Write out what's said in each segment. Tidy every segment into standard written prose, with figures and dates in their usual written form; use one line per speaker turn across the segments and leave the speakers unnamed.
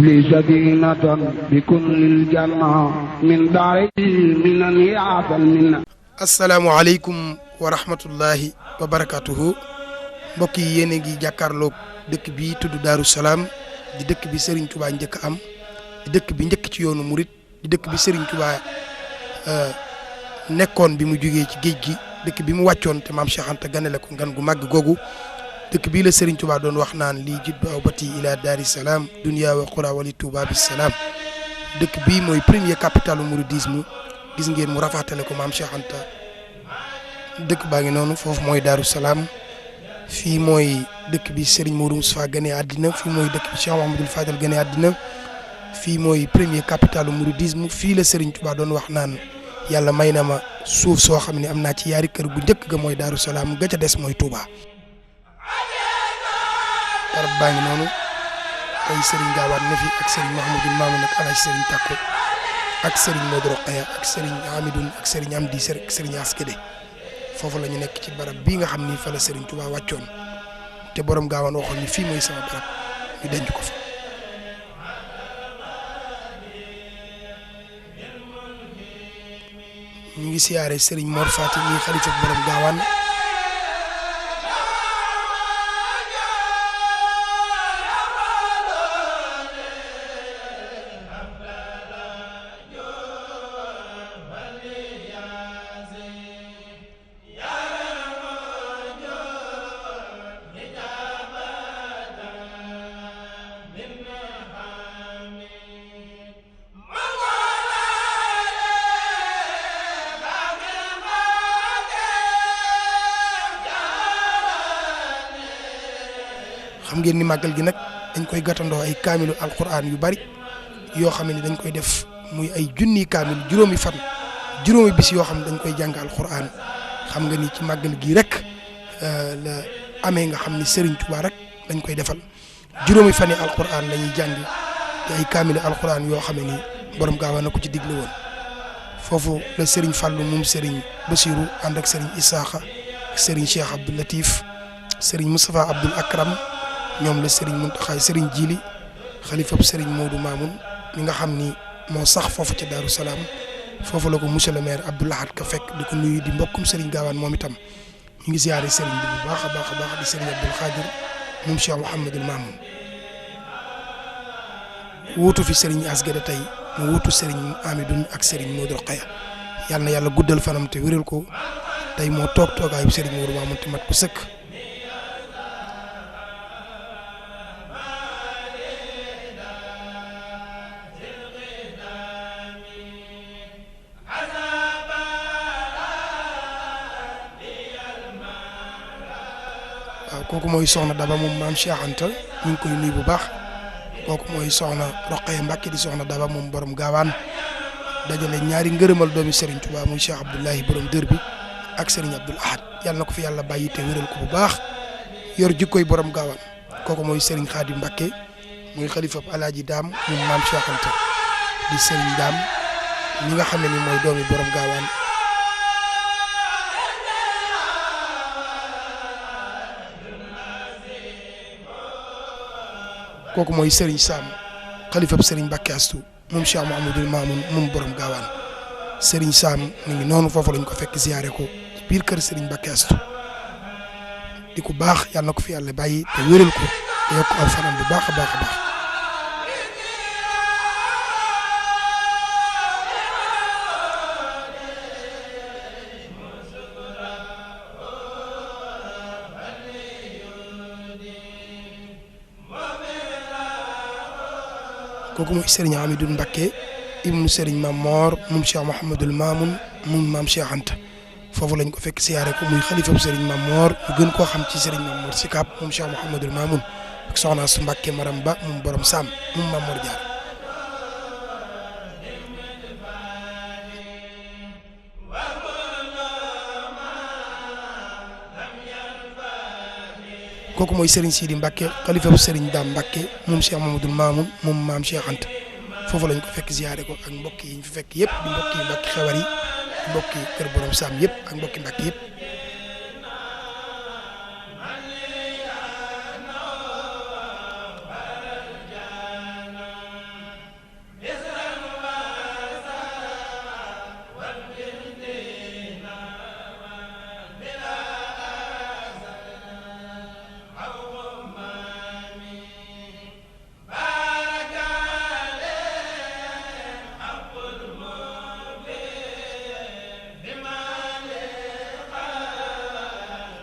li sadinatan bi kullil janna min daari minan yaatal minna.
asalaamualeykum wa rahmatullahi wa barakatuhu. mbokk yi yéen a ngi jàkkaarloog dëkk bi tudd Daaru Salaam di dëkk bi Serigne Touba njëkk am di dëkk bi njëkk ci yoonu murit di dëkk bi Serigne Touba nekkoon bi mu jógee ci géej gi dëkk bi mu wàccoon te maam Cheikh Anta ganale ko ngan gu màgg googu dëkk bii la Serigne Touba doon wax naan lii jiddu aw bati ila Daari Salaam dunya wa qura wali Touba bis salaam. dëkk bii mooy premier capitalu mouridisme gis ngeen mu rafatale ko maam Cheikh Anta dëkk baa ngi noonu foofu mooy Daaru Salaam. fii mooy dëkk bi Serigne Modou Moustapha gane àddina fii mooy dëkk bi Cheikh Mouhamadoul Fadal gane àddina fii mooy premier capitalu mouridisme fii la Serigne Touba doon wax naan yàlla may na ma suuf soo xam ne am naa ci yaari kër gu njëkk ga mooy Daaru Salaam ga ca des mooy Touba. barab baa ngi noonu tey Serigne Gaawaan ne fi ak Serigne Mouhamadoul Mamoun ak Alaaji Serigne Takko ak Serigne Modou Rokhaya ak Serigne Amidoune ak Serigne Amdi ak Serigne Askede foofu la ñu nekk ci barab bii nga xam ni fa la Serigne Touba wàccoon te borom Gaawaan waxoon ni fii mooy sama barab ñu denc ko fa. ñu ngi siyaare Serigne Mor Fati ñi xalifa borom Gaawaan xam ngeen ni màggal gi nag dañ koy gàttandoo ay kaamilu alquran yu bari yoo xam ne dañ koy def muy ay junniy kaamil juróomi fan juróomi bis yoo xam ne dañ koy jàng alquran xam nga ni ci màggal gi rek la amee nga xam ni Serigne Touba rek dañ koy defal juróomi fan yi alquran la ñuy jàng te ay kaamilu alquran yoo xam ne ni borom Gaawaan na ko ci digle woon foofu la Serigne Fallou moom Serigne Bassirou ànd ak Serigne Isaaxa ak Serigne Cheikh Abdou Latif Serigne Moustapha Abdoul Akram ñoom la Serigne Mountakha Serigne Djili xalifab Serigne Modou Mamoun mi nga xam ni moo sax foofu ca Daaru Salaam foofu la ko monsieur le maire Abdou Lahad Ka fekk di ko nuyu di mbokkum Serigne Gaawaan moom itam ñu ngi ziare Serigne bi bu baax a baax a baax di Serigne Abdoul Khadir moom Cheikh Mouhamadoul Mamoun wuutu fi Serigne Asgada tey mu wuutu Serigne Amidoune ak Serigne Modou Rokhaya yàlla na yàlla guddal fanam te wéral ko tey moo toog toogaayu Serigne Modou Mamoun te mat ko sëkk. waaw kooku mooy soxna Daba moom maam Cheikh Anta ñu ngi koy nuyu bu baax kooku mooy soxna Rokhaya Mbacke di soxna Daba moom borom Gaawaan dajale ñaari ngërëmal doomi Serigne Touba muy Cheikh Abdoulahi borom dër bi ak Serigne Abdoul Ahad yàlla na ko fi yàlla bàyyi te wéral ko bu baax yor jikkoy borom Gaawaan kooku mooy Serigne Khadim Mbacke muy xalifa Alaaji Daam moom maam Cheikh Anta di Serigne Daam ñi nga xam ne ni mooy doomi borom Gaawaan. kooku mooy Serigne Sam xalifab Serigne Mbacke Astou moom Cheikh Mouhamadoul Mamoun moom borom Gaawaan Serigne Sam mu ngi noonu foofu lañ ko fekk ziyaare ko ci biir kër Serigne Mbacke Astou di ko baax yàlla na ko fi yàlla bàyyi te wéral ko te yokk aw fanam bu baax a baax a baax. kooku mooy Serigne Amidoune Mbacke ibnu Serigne Mamor moom Cheikh Mouhamadoul Mamoun moom maam Cheikh Anta foofu lañ ko fekk siyaare ko muy xalifam Serigne Mamor ñu gën koo xam ci Serigne Mamor Sikap moom Cheikh Mouhamadoul Mamoun ak soxna su Mbacke Maram Ba moom borom Sam moom Mamor Diar. kooku mooy Serigne Sidi Mbacke xalifam Serigne Dame Mbacke moom Cheikh Mouhamadoul Mamoun moom maam Cheikh Anta foofu lañ ko fekk ziyaare ko ak mbokk yi ñu fi fekk yëpp di mbokk yi Mbacke xewar yi mbokk yi kër borom Sam yëpp ak mbokki Mbacke yëpp.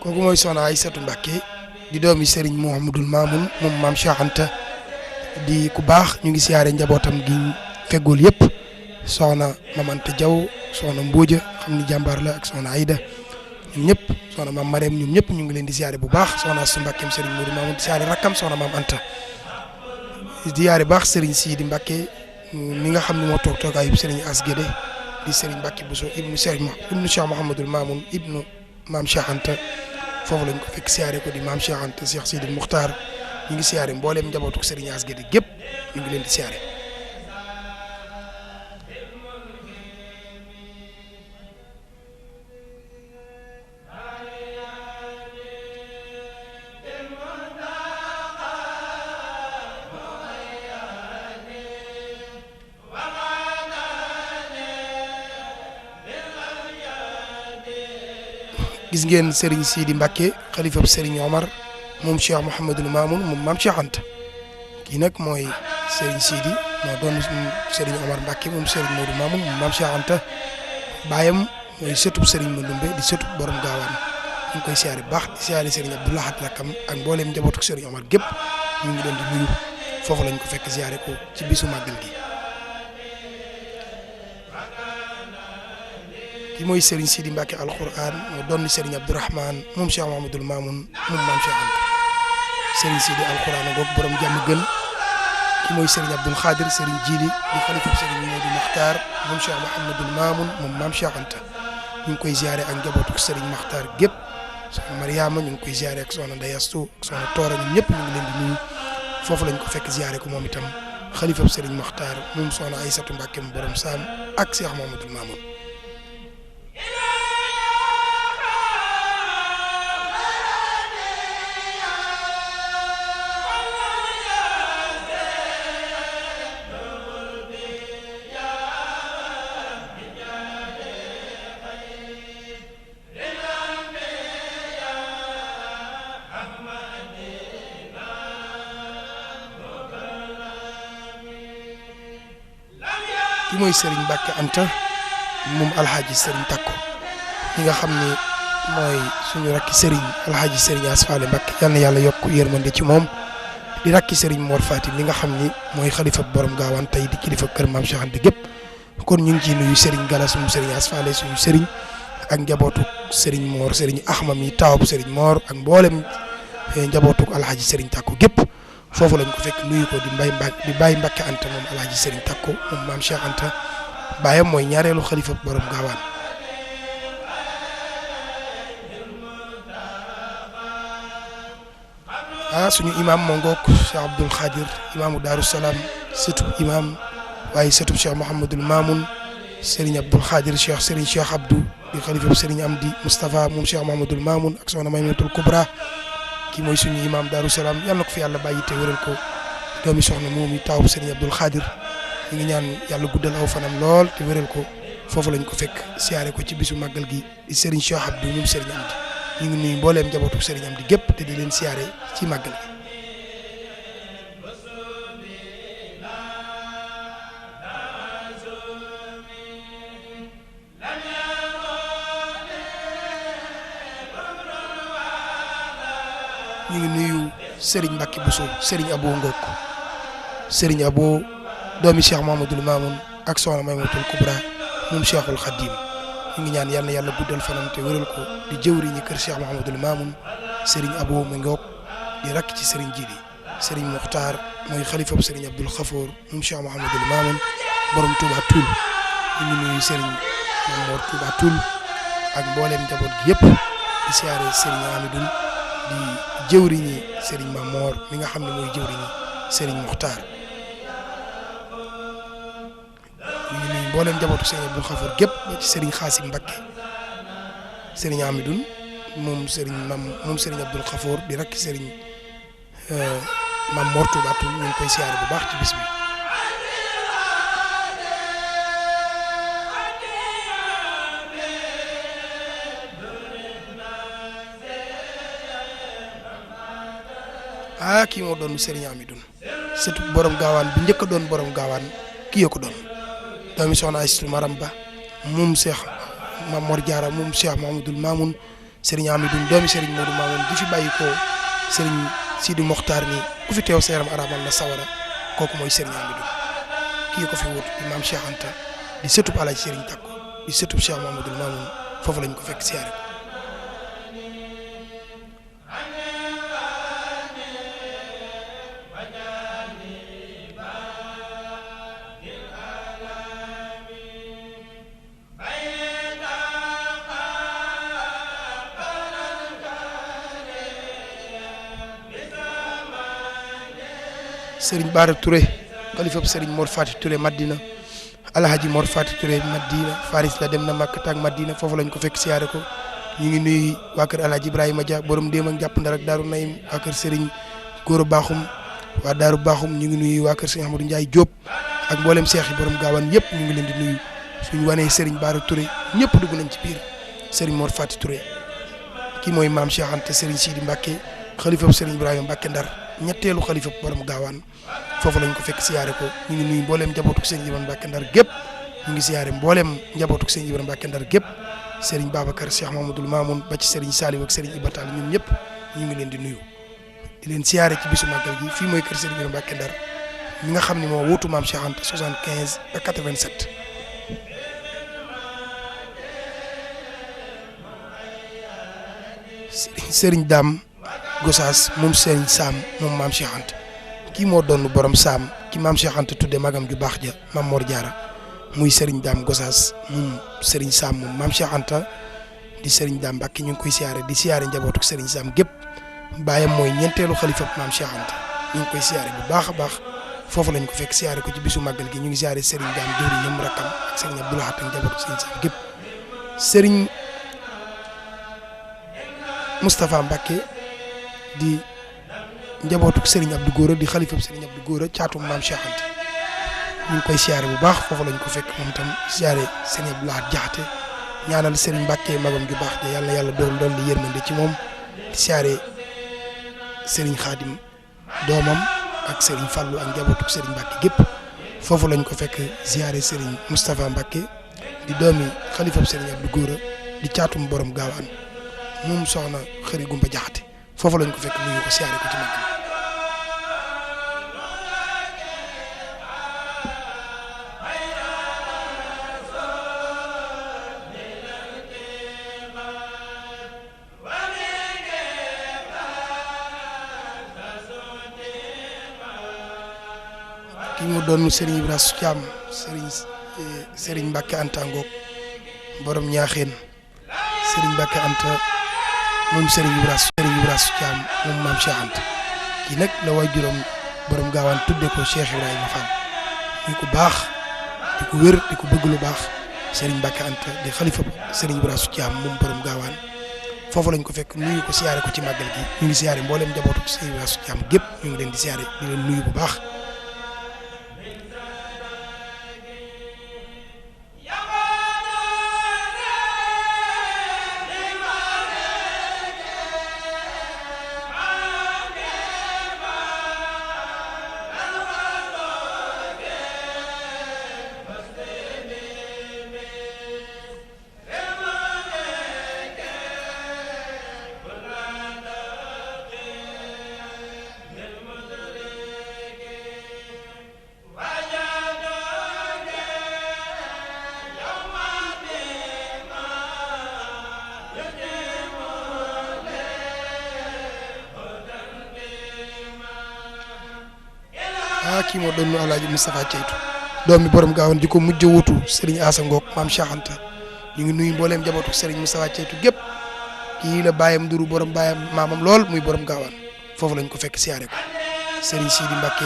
kooku mooy soxna Aysatu Mbàkke di doomi Serigne Mouhamadul Mamoun moom maam Cheikh Anta di ku baax ñu ngi siyaare njabootam gi feggool yëpp soxna Maam Anta Jaw soxna Mbooja xam ni jàmbaar la ak soxna Ayda ñoom ñëpp soxna maam Marème ñoom ñëpp ñu ngi leen di siyaare bu baax soxna Astu Mbàkkeem Serigne Modou Mamoun di siyaare rakkam soxna maam Anta di siyaare baax Serigne Sidi Mbàkke mi nga xam ne moo toog toogaayu Serigne Asgede di Serigne Mbàkke Bousso ibnu Cheikh Mouhamadul Mamoun ibnu maam Cheikh Anta foofu lañ ko fekk siyaare ko di maam Cheikh Anta Cheikh Sidi Muxtaar ñu ngi siyaare mbooleem njabootu Serigne Asgede gépp ñu ngi leen di siyaare. gis ngeen Serigne Sidi Mbacke xalifab Serigne Omar moom Cheikh Mouhamadul Mamoun moom maam Cheikh Anta kii nag mooy Serigne Sidi moo doon Serigne Omar Mbacke moom Serigne Modou Mamoun moom maam Cheikh Anta baayam mooy sëtub Serigne Mandoumbe di sëtub borom gaawaan ñu ngi koy siyaare bu baax di siyaare Serigne Abdou Lahad rakkam ak mbooleem njabootu Serigne Omar gépp ñu ngi leen di nuyu foofu lañ ko fekk siyaare ko ci bisu màggal gi. ki mooy Serigne Sidi Mbacke alquran moo doon Serigne Abdourahmane moom Cheikh Mouhamadul Mamoun moom maam Cheikh Anta Serigne Sidi alquran ngoog borom jàmm gën ki mooy Serigne Abdoul Khadir Serigne Jili di xalifa Serigne Modou Makhtar moom Cheikh Mouhamadul Mamoun moom maam Cheikh Anta ñu ngi koy ziare ak njabootu Serigne Makhtar gépp soxna Mariama ñu ngi koy ziare ak soxna Dayastu ak soxna Toora ñun ñëpp ñu ngi leen di nuyu foofu lañ ko fekk ziare ko moom itam xalifa Serigne Makhtar moom soxna Aysatu Mbacke mu borom Saam ak Cheikh Mouhamadul Mamoun. ki mooy Serigne Mbacke Anta moom alxaaji Serigne Takko ñi nga xam ne mooy suñu rakki Serigne alxaaji Serigne Asfaale Mbacke yal na yàlla yokk yërmande ci moom di rakki Serigne Mor Fati li nga xam ni mooy xalifa borom gaawaan tey di kilifa kër maam Cheikh Anta gépp kon ñu ngi ciy nuyu Serigne Galas moom Serigne Asfaale suñu Serigne ak njabootu Serigne Mor Serigne Axma mi taawub Serigne Mor ak mboolem njabootu alxaaji Serigne Takko gépp foofu lañ ko fekk nuyu ko di Baye Mbacke Anta moom alaaji Serigne Takko moom maam Cheikh Anta baayam mooy ñaareelu xalifa borom gaawaan suñu imam moo ngoog Cheikh Abdoul Khadir imaamu Daaru Salaam sëtub imam waaye sëtub Cheikh Mouhamadul Mamoun Serigne Abdoul Khadir Serigne Cheikh Abdou di xalifa Serigne Amdi Moustapha moom Cheikh Mouhamadul Mamoun ak soxna Maymunatul Kubra kii mooy suñu imam Daaru Salaam yal na ko fi yàlla bàyyi te wéral ko doomi soxna moom i taawub Serigne Abdoul Khadir ñu ngi ñaan yàlla guddal aw fanam lool te wéral ko foofu lañ ko fekk siyaare ko ci bisu màggal gi di Serigne Cheikh Abdou moom Serigne Amdi ñu ngi nuyu mbooleem njabootu Serigne Amdi gépp te di leen siyaare ci màggal gi. ñu ngi nuyu Serigne Mbacke Bousso Serigne Abo Ngok Serigne Abo doomi Cheikh Mouhamadul Mamoun ak soxna Maymunatul Kubra moom Cheikhul Khadim ñu ngi ñaan yal na yàlla guddal fanam te wéral ko di jëwriñu kër Cheikh Mouhamadul Mamoun Serigne Abo Ngok di rakk ci Serigne Jili Serigne Muxtaar mooy xalifa bu Serigne Abdoul Khafour moom Cheikh Mouhamadul Mamoun borom Touba Toul ñu ngi nuyu Serigne Mamor Touba Toul ak mboolem njaboot gi yëpp di siyaare Serigne Amidoune di jëwriñi Serigne Mamor mi nga xam ne mooy jëwriñi Serigne Muxtaar ñu ngi nuyu mboolem njabootu Serigne Abdoul Khafour gépp ba ci Serigne Xaasim Mbakke Serigne Amidoune moom Serigne Abdoul Khafour di rakk Serigne Mamor Touba Toul ñu ngi koy siyaare bu baax ci bis bi. kii moo doon Serigne Amidoune surtout borom gaawaan bi njëkk a doon borom gaawaan kii ko doon doomi soxna Aysatu Maram Ba moom Cheikh Mamor Diarra moom Cheikh Mouhamadul Mamoun sëriñ Amidou doomi sëriñ Modou Mamoun di fi bàyyi ko sëriñ Sidi Mokhtar ni ku fi teew sa yaram araamal na sawara kooku mooy sëriñ Amidou kii ko fi wut di maam Cheikh Anta di sëtub Alaaji Sëriñ Takku di sëtub Cheikh Mamadou Mamoun foofu lañ ko fekk siyaare ko. Serigne Bara Touré xalifab Serigne Mor Fati Touré Madina Alhaji Mor Fati Touré Madina Faris la dem na Makka ak Madina foofu lañ ko fekk siyaare ko. ñu ngi nuyu waa kër Alhaji Ibrahima Dia borom déem ak jàpp ndar ak Daaru Nayim waa kër Serigne Goro Bakhoum waa Daaru Bakhoum ñu ngi nuyu waa kër Serigne Amadou Ndiaye Diop ak mboolem seex yi borom gaawaan yëpp ñu ngi leen di nuyu suñu wanee Serigne Bara Touré ñëpp dugg nañ ci biir Serigne Mor Fati Touré kii mooy maam Cheikh Anta Serigne Sidi Mbacke xalifab Serigne Ibrahima Mbacke Ndar ñetteelu xalifa borom gaawaan foofu lañ ko fekk siyaare ko. ñu ngi nuyu mbooleem njabootuk Serigne Ibrahima Mbacke Ndar gépp ñu ngi siyaare mbooleem njabootuk Serigne Ibrahima Mbacke Ndar gépp Serigne Babacar Cheikh Mamadou Mamoun ba ci Serigne Saliou ak Serigne Ibatal ñun ñëpp ñu ngi leen di nuyu di leen siyaare ci bisu màggal gi fii mooy kër Serigne Ibrahima Mbacke Ndar mi nga xam ne moo wuutu maam Cheikh Anta 75 ba 87. Serigne Dame Gossas moom Serigne Sam moom maam Cheikh Anta kii moo doon borom Sam ki maam Cheikh Anta tudde magam ju baax ja maam Mor Diarra muy Serigne Dame Gossas moom Serigne Sam moom maam Cheikh Anta di Serigne Dame Mbacke ñu ngi koy siyaare di siyaare njabootu Serigne Sam gépp baayam mooy ñeenteelu xalifa maam Cheikh Anta ñu ngi koy siyaare bu baax a baax foofu lañ ko fekk siyaare ko ci bisu màggal gi ñu ngi siyaare Serigne Dame jëwri ñoom rakkam ak Serigne Abdoulaye ak njabootu Serigne Sam gépp Serigne Moustapha Mbacke di njabootuk Serigne Abdou Gora di xalifab Serigne Abdou Gora caatum maam Cheikh Anta ñu ngi koy siyaare bu baax foofu lañ ko fekk moom itam siyaare Serigne Abdoulaye Jaxate ñaanal Serigne Mbacke magam ju baax ja yàlla yàlla dool di yërmande ci moom di siyaare Serigne Khadim doomam ak Serigne Fallou ak njabootuk Serigne Mbacke gépp foofu lañ ko fekk siyaare Serigne Moustapha Mbacke di doomi xalifab Serigne Abdou Gora di caatum borom gaawaan moom soxna Xëri Gumba Jaxate foofu lañ ko fekk nuyu ko siyaare ko ci màggal. kii mu doon Serigne Ibrahima Thiam Serigne Mbacke Anta ngoog borom ñaaxeen Serigne Mbacke Anta moom Serigne Ibrahima Thiam moom maam Cheikh Anta kii nag la waajuram borom gaawaan tudde ko Cheikh Ibrahima Fall muy ko baax di ko wér di ko bëgg lu baax Serigne Mbacke Anta di xalifa Serigne Ibrahima Thiam moom borom gaawaan foofu lañ ko fekk nuyu ko siyaare ko ci màggal gi ñu ngi siyaare mboolem njabootu Serigne Ibrahima Thiam gépp ñu ngi leen di siyaare di leen nuyu bu baax. kii moo doon Alaaji Moustapha Ceytu doomi borom gaawoon di ko mujj wutu Serigne Assa Ngok maam Cheikh Anta ñu ngi nuyu mbooleem njabootu Serigne Moustapha Ceytu gépp kii la bàyyam duru borom bàyyam maamam lool muy borom gaawaan foofu lañ ko fekk siyaare ko Serigne Sidi Mbacke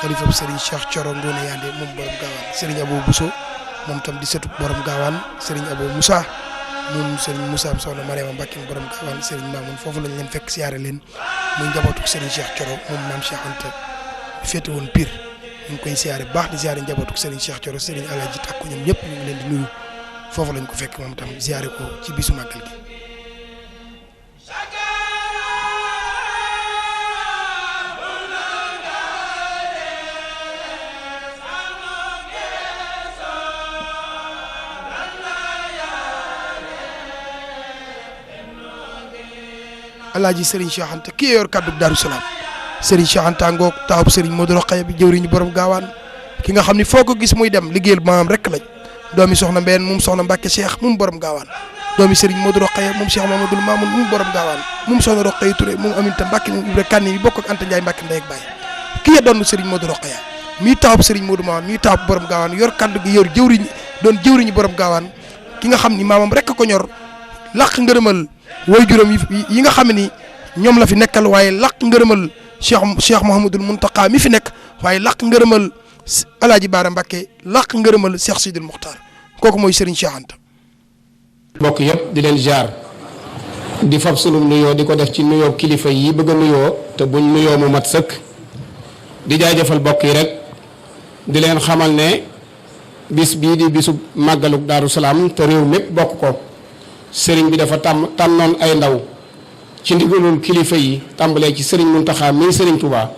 xalifam Serigne Cheikh Thioro Ngone Yande moom borom gaawaan Serigne Abou Bousso moom tam di sëtu borom gaawaan Serigne Abou Moussa moom Serigne Moussa soxna Mariama Mbacke borom gaawaan Serigne Mamoun foofu lañ leen fekk siyaare leen muy njabootu Serigne Cheikh Thioro moom maam Cheikh Anta féete woon Pire ñu ngi koy siyaare baax di siyaare njabootu Serigne Cheikh Thioro Serigne Alaaji Takku ñoom ñëpp ñu ngi leen di nuyu foofu lañ ko fekk moom tam siyaare ko ci bisu màggal gi. alaaji Serigne Cheikh Anta kii yor kaddu Daaru Salaam Serigne Cheikh Anta ngoog taawub Serigne Modou Rokhaya bi jëwriñu borom gaawaan ki nga xam ni foo ko gis muy dem liggéeyal maam rek lañ doomi soxna Mbène moom soxna Mbacke Cheikh moom borom gaawaan doomi Serigne Modou Rokhaya moom Cheikh Mamadou Mamoun moom borom gaawaan moom soxna Rokhaya Touré moom Aminta Mbacke moom Ibra Kane yi bokk ak Anta Ndiaye Mbacke ndey ak baay kii ya doon Serigne Modou Rokhaya mii taawub Serigne Modou Mamoun mii taawub borom gaawaan yor kaddu gi yor jëwriñu borom gaawaan ki nga xam ni maamam rek ko ñor laq ngërëmal waajuram yi nga xam ni ñoom la fi nekkal waaye laq ngërëmal Cheikh Mouhamadul Mountakha mi fi nekk waaye laq ngërëmal Alaaji Baara Mbacke laq ngërëmal Cheikh Sidil Mokhtar kooku mooy Serigne Cheikh Anta.
mbokk yëpp di leen jaar di fab sunu nuyoo di ko def ci nuyoo kilifa yi bëgg a nuyoo te buñ nuyoo mu mat sëkk di jaajëfal mbokk yi rek di leen xamal ne bis bii di bisu màggaluk Daaru Salaam te réew mépp bokk ko sëriñ bi dafa tànnoon ay ndaw ci ndigalul kilifa yi tàmbalee ci sëriñ Mountakha mii sëriñ Touba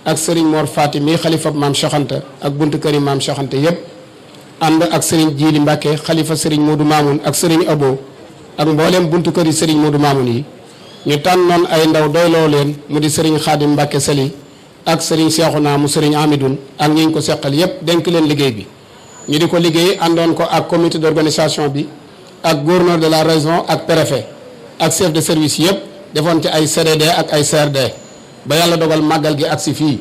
ak sëriñ Mor Fati mii xalifa maam Cheikh Anta ak buntu kër yi maam Cheikh Anta yëpp ànd ak sëriñ Jili Mbacke xalifa sëriñ Modou Mamoun ak sëriñ Abo ak mbooleem buntu kër yi sëriñ Modou Mamoun yi ñu tànnoon ay ndaw doyloo leen mu di sëriñ Khadim Mbacke Sali ak sëriñ Cheikhouna mu sëriñ Amidoun ak ñi ñu ko seqal yëpp dénk leen liggéey bi ñu di ko liggéey àndoon ko ak comité d'organisation bi ak gouverneur de la région ak préfet ak chef de service yëpp defoon ci ay CDD ak ay CRD ba yàlla dogal màggal gi ak si fii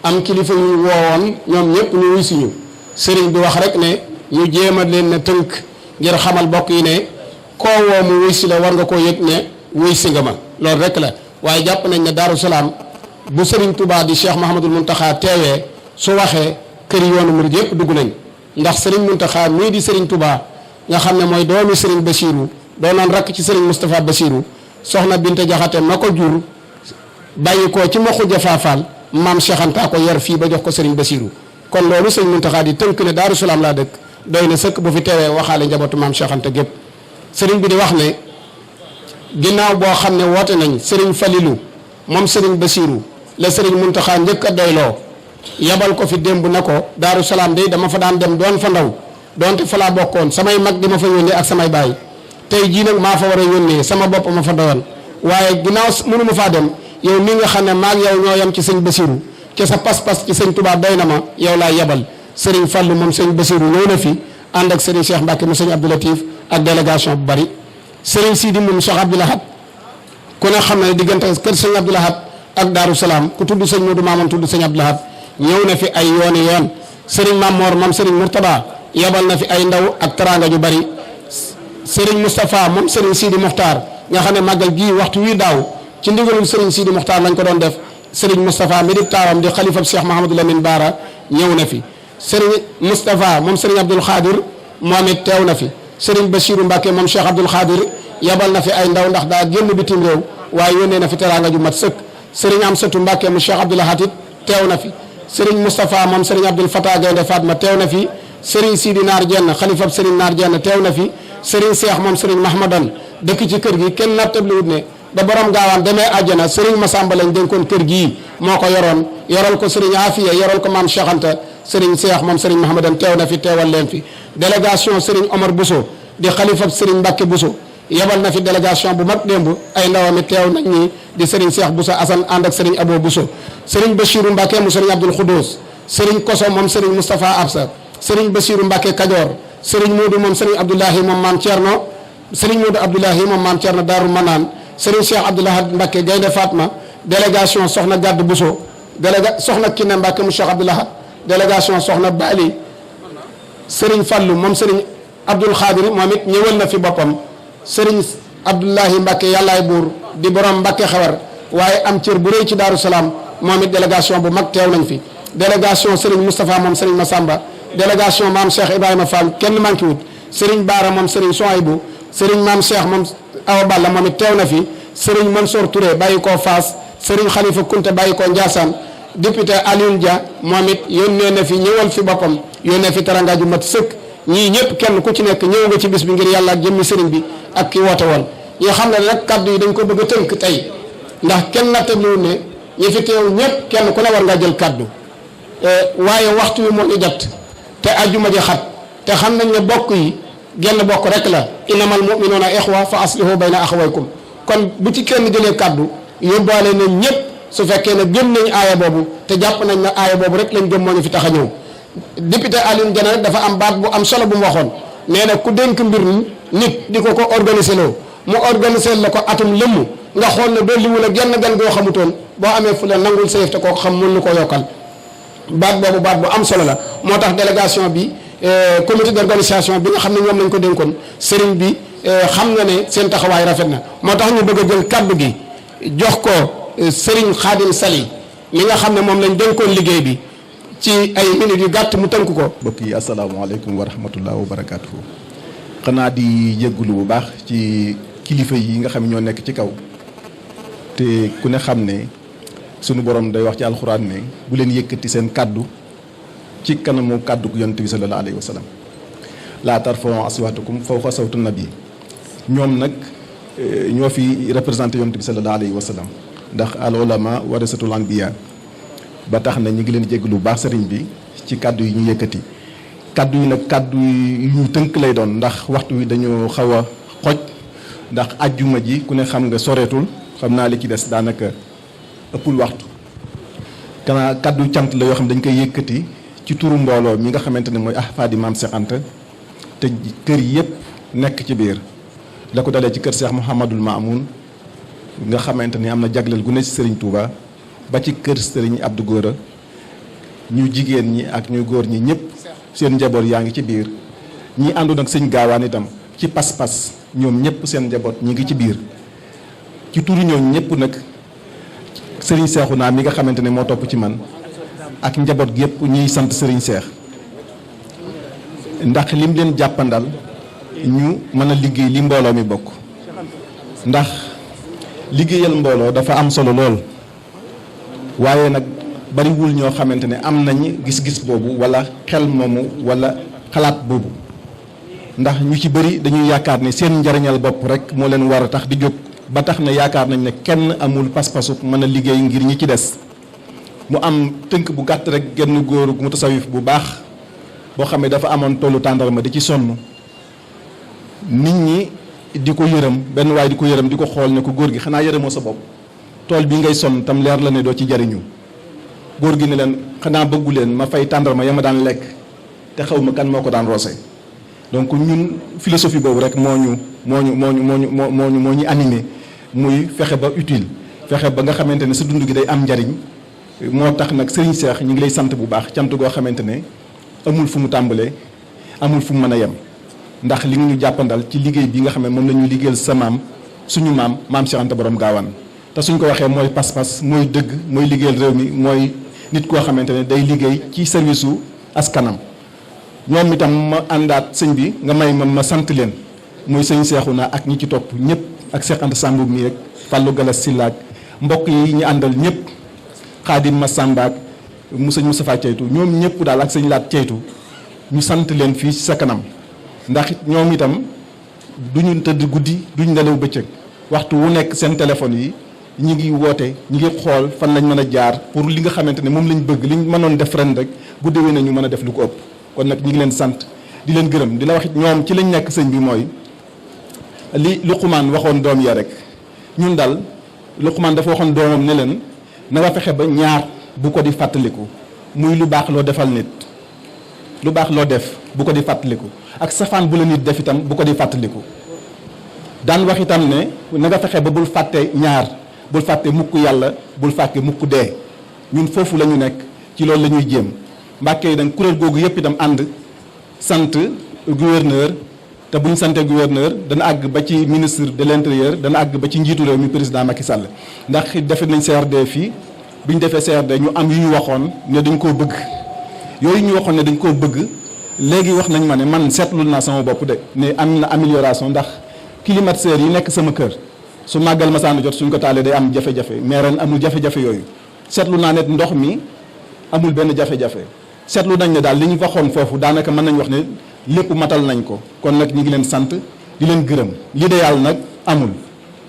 am kilifa yu woowoon ñoom ñëpp ñu wuy si ñu sëriñ bi wax rek ne ñu jéem a leen na tënk ngir xamal bokk yi ne koo woo mu wuy si la war nga koo yëg ne wuy si nga ma loolu rek la waaye jàpp nañ ne Daaru Salaam bu sëriñ Touba di Cheikh Mahamadul Mountakha teewee su waxee kër yoonu murid yëpp dugg nañ ndax sëriñ Mountakha mii di sëriñ Touba nga xam ne mooy doomi sëriñ Bassirou doonoon rakk ci sëriñ Moustapha Bassirou soxna Binta Jaxate ma ko jur bàyyi ko ci Maxuja Faafal maam Cheikh Anta ko yar fii ba jox ko sëriñ Bassirou kon loolu sëriñ Mountakha di tënk ne Daaru Salaam laa dëkk doy na sëkk bu fi teewee waxaale njabootu maam Cheikh Anta gépp sëriñ bi di wax ne ginnaaw boo xam ne woote nañ sëriñ Falilou moom sëriñ Bassirou la sëriñ Mountakha njëkk a doyloo yabal ko fi démb na ko Daaru Salaam day dama fa daan dem doon fa ndaw donte fa laa bokkoon samay mag di ma fa yónnee ak samay baay tey jii nag maa fa war a yónnee sama bopp ma fa doyoon waaye ginnaaw mënu ma faa dem yow mi nga xam ne maag yow ñoo yem ci sëñ Bassirou ci sa pas-pas ci sëñ Touba doy na ma yow laa yebal sëriñ Fallou moom sëñ Bassirou ñëw na fi ànd ak sëriñ Cheikh Mbacke mu sëñ Abdou Latif ak délégation bu bari sëriñ Sidi moom Cheikh Abdou Lahad ku ne xam ne diggante kër sëñ Abdou Lahad ak Daaru Salaam ku tudd sëñ Modou Mamoun tudd sëñ Abdou Lahad ñëw na fi ay yooni yoon sëriñ Mamor moom sëriñ Mourtada yebal na fi ay ndaw ak teraanga ju bari sëriñ Moustapha moom sëriñ Sidi Mokhtar nga xam ne màggal gii waxtu wi daaw ci ndigalul sëriñ Sidi Mokhtar lañ ko doon def sëriñ Moustapha mi di taawam di xalifab Cheikh Mahamadou Lamine Bara ñëw na fi sëriñ Moustapha moom sëriñ Abdoul Khadir moom it teew na fi sëriñ Bassirou Mbacke moom Cheikh Abdoul Khadir yebal na fi ay ndaw ndax daa génn bitim réew waaye yónnee na fi teraanga ju mat sëkk sëriñ Amsatou Mbacke mu Cheikh Abdoul Ahad teew na fi sëriñ Moustapha moom sëriñ Abdoul Fatah Gaynde Fatma teew na fi sëriñ Sidi Naar Jenn xalifab sëriñ Naar Jenn teew na fi sëriñ Cheikh moom sëriñ Mahmadan dëkk ci kër gi kenn nattabliwut ne ba borom gaawaan demee àjjana sëriñ Massamba lañ dénkoon kër gii moo ko yoroon yoral ko sëriñ Afiya yoral ko maam Cheikh Anta sëriñ Cheikh moom sëriñ Mahmadan teew na fi teewal leen fi délégation sëriñ Omar Bousso di xalifab sëriñ Mbacke Bousso yebal na fi délégation bu mag démb ay ndawam it teew nañ ñi di sëriñ Cheikh Bousso Assane ànd ak sëriñ Abo Bousso sëriñ Bassirou Mbacke mu sëriñ Abdoul Khoudous sëriñ Koso moom sëriñ Moustapha Absa sëriñ Bassirou Mbacke Kajoor sëriñ Modou moom sëriñ Abdoulahi moom maam Thierno sëriñ Modou Abdoulahi moom maam Thierno Darou Manaan sëriñ Cheikh Abdoulahad Mbacke Gaynde Fatma délégation soxna Gadd Bousso soxna Kiné Mbacke mu Cheikh Abdoulahad délégation soxna Bali sëriñ Fallou moom sëriñ Abdoul Khadir moom it ñëwal na fi boppam sëriñ Abdoulahi Mbacke yàllaay buur di borom Mbacke xewar waaye am cër bu rëy ci Daaru Salaam moom it délégation bu mag teew nañ fi délégation sëriñ Moustapha moom sëriñ Massamba délégation maam Cheikh Ibrahima Fall kenn manqué wut sëriñ Baara moom sëriñ Souaïbou sëriñ maam Cheikh moom Awa Balla moom it teew na fi sëriñ Mansour Touré bàyyi koo Faas sëriñ Khalifa Kunte bàyyi koo Ndiassane député Alioune Dia moom it yónnee na fi ñëwal fi boppam yónnee fi taranga ju mat sëkk ñii ñëpp kenn ku ci nekk ñëw nga ci bis bi ngir yàlla ak jëmmi sëriñ bi ak ki woote woon ñi xam ne nag kaddu yi dañ ko bëgg a tënk tey ndax kenn nattabliwul ne ñi fi teew ñëpp kenn ku ne war ngaa jël kaddu waaye waxtu wi moo ñu jot te ajjuma ji xat te xam nañ ne bokk yi genn bokk rek la innamal mu'minuuna ixwa fa aslihu bayna axawaykum kon bu ci kenn jëlee kàddu yóbbaale nañ ñëpp su fekkee ne gëm nañ aaya boobu te jàpp nañ ne aaya boobu rek lañ gëm moo ñu fi tax a ñëw. député Alioune Dieng rek dafa am baat bu am solo bu mu waxoon nee na ku dénk mbir nit di ko organiser loo mu organiser la ko atum lëmm nga xool ne dolliwul ak genn gan goo xamutoon boo amee fu la nangul sayef te koo xam mën na koo yokkal baat boobu baat bu am solo la. moo tax délégation bi comité d'organisation bi nga xam ne ñoom lañ ko dénkoon sëriñ bi xam nga ne seen taxawaay rafet na moo tax ñu bëgg a jël kaddu gi jox ko sëriñ Xaadim Sali mi nga xam ne moom lañ dénkoon liggéey bi ci ay minutes yu gàtt mu tënk ko.
mbokk yi asalaamaaleykum wa rahmatullah wa barakaatuhu. xanaa di jéggulu bu baax ci kilifa yi nga xam ne ñoo nekk ci kaw te ku ne xam ne sunu borom day wax ci alxuraan ne bu leen yëkkati seen kaddu ci kanamu kaddu yonent bi sallallahu alayhi wa sallam laa tarfa'u aswaatakum fawqa sawti nabi ñoom nag ñoo fi représenté yonent bi sallallahu alayhi wa sallam ndax al ulama warasatul anbiya ba tax na ñu ngi leen jéggalu bu baax sëriñ bi ci kaddu yi ñu yëkkati kaddu yi nag kaddu yu ñu tënk lay doon ndax waxtu wi dañu xaw a xoj ndax ajjuma ji ku ne xam nga soreetul xam naa li ci des daanaka ëppul waxtu kanaa kaddu cant la yoo xam dañ koy yëkkati ci turu mbooloo mi nga xamante ne mooy ahfaadi maam Cheikh Anta te kër yëpp nekk ci biir la ko dalee ci kër Cheikh Mouhamadul Mamoun nga xamante ni am na jagleel gu ne ci Serigne Touba ba ci kër Serigne Abdou Gora ñu jigéen ñi ak ñu góor ñi ñëpp seen njaboot yaa ngi ci biir ñi àndoon ak sëñ gaawaan itam ci pas-pas ñoom ñëpp seen njaboot ñi ngi ci biir ci turu ñoom ñëpp nag Serigne Cheikhouna mi nga xamante ne moo topp ci man ak njaboot gi yëpp ñuy sant Serigne Cheikh ndax lim leen jàppandal ñu mën a liggéey li mbooloo mi bokk ndax liggéeyal mbooloo dafa am solo lool waaye nag bariwul ñoo xamante ne am nañ gis-gis boobu wala xel moomu wala xalaat boobu ndax ñu ci bëri dañuy yaakaar ne seen njariñal bopp rek moo leen war a tax di jóg ba tax na yaakaar nañ ne kenn amul pas-pasu mën a liggéey ngir ñi ci des mu am tënk bu gàtt rek genn góor mu tasawif bu baax boo xam ne dafa amoon tollu tàndarma di ci sonn nit ñi di ko yërëm benn waay di ko yërëm di ko xool ne ko góor gi xanaa yërëmoo sa bopp tool bi ngay sonn tam leer la ne doo ci jariñu góor gi ne leen xanaa bëggu leen ma fay tàndarma ya ma daan lekk te xaw ma kan moo ko daan roose donc ñun philosophie boobu rek moo ñu animé muy fexe ba utile fexe ba nga xamante ne sa dund gi day am njariñ moo tax nag Serigne Cheikh ñu ngi lay sant bu baax cant goo xamante ne amul fu mu tàmbalee amul fu mu mën a yem ndax li ñu jàppandal ci liggéey bi nga xam ne moom la ñuy liggéeyal sa maam suñu maam Cheikh Anta borom gaawaan te suñ ko waxee mooy pas-pas mooy dëgg mooy liggéeyal réew mi mooy nit koo xamante ne day liggéey ci service su askanam ñoom itam ma àndaat sëñ bi nga may ma sant leen muy sëñ Cheikhouna ak ñi ci topp ñëpp ak Cheikh Anta Samb mi rek Fallou Galas Sillaak mbokk yi ñu àndal ñëpp Xaadim Massamba ak sëñ Moustapha Ceytu ñoom ñëpp daal ak sëñ Laat Ceytu ñu sant leen fii ci sa kanam ndax ñoom itam duñu tëdd guddi duñ nelaw bëccëg waxtu wu nekk seen téléphone yi ñi ngi woote ñi ngi xool fan lañ mën a jaar pour li nga xamante ne moom lañ bëgg liñ mënoon def ren rek bu déwee na ñu mën a def lu ko ëpp kon nag ñi ngi leen sant di leen gërëm di la wax ñoom ci lañ nekk sëñ bi mooy li Luqmaan waxoon doom ya rek ñun daal Luqmaan dafa waxoon doomam ne leen na nga fexe ba ñaar bu ko di fàttaliku muy lu baax loo defal nit lu baax loo def bu ko di fàttaliku ak safaan bu la nit def itam bu ko di fàttaliku daan wax itam ne na nga fexe ba bul fàtte ñaar bul fàtte mukk yàlla bul fàtte mukk dee ñun foofu la ñu nekk ci loolu la ñuy jéem mbàkke yi nag kuréel googu yëpp itam ànd sant gouverneur te bu ñu santee gouverneur dana àgg ba ci ministre de l'intérieur dana àgg ba ci njiitu réew mi président Macky Sall ndax defe nañ CRD fii bi ñu defee CRD ñu am yu ñu waxoon ne dañ koo bëgg yooyu ñu waxoon ne dañ koo bëgg léegi wax nañ ma ne man seetlu naa sama bopp de ne am na amélioration ndax climatiseur yi nekk sama kër su màggal masaana jot suñ ko taalee day am jafe-jafe mais ren amul jafe-jafe yooyu seetlu naa ne ndox mi amul benn jafe-jafe seetlu nañ ne daal li ñu waxoon foofu daanaka mën nañ wax ne lépp matal nañ ko kon nag ñi ngi leen sant di leen gërëm l'idéal nag amul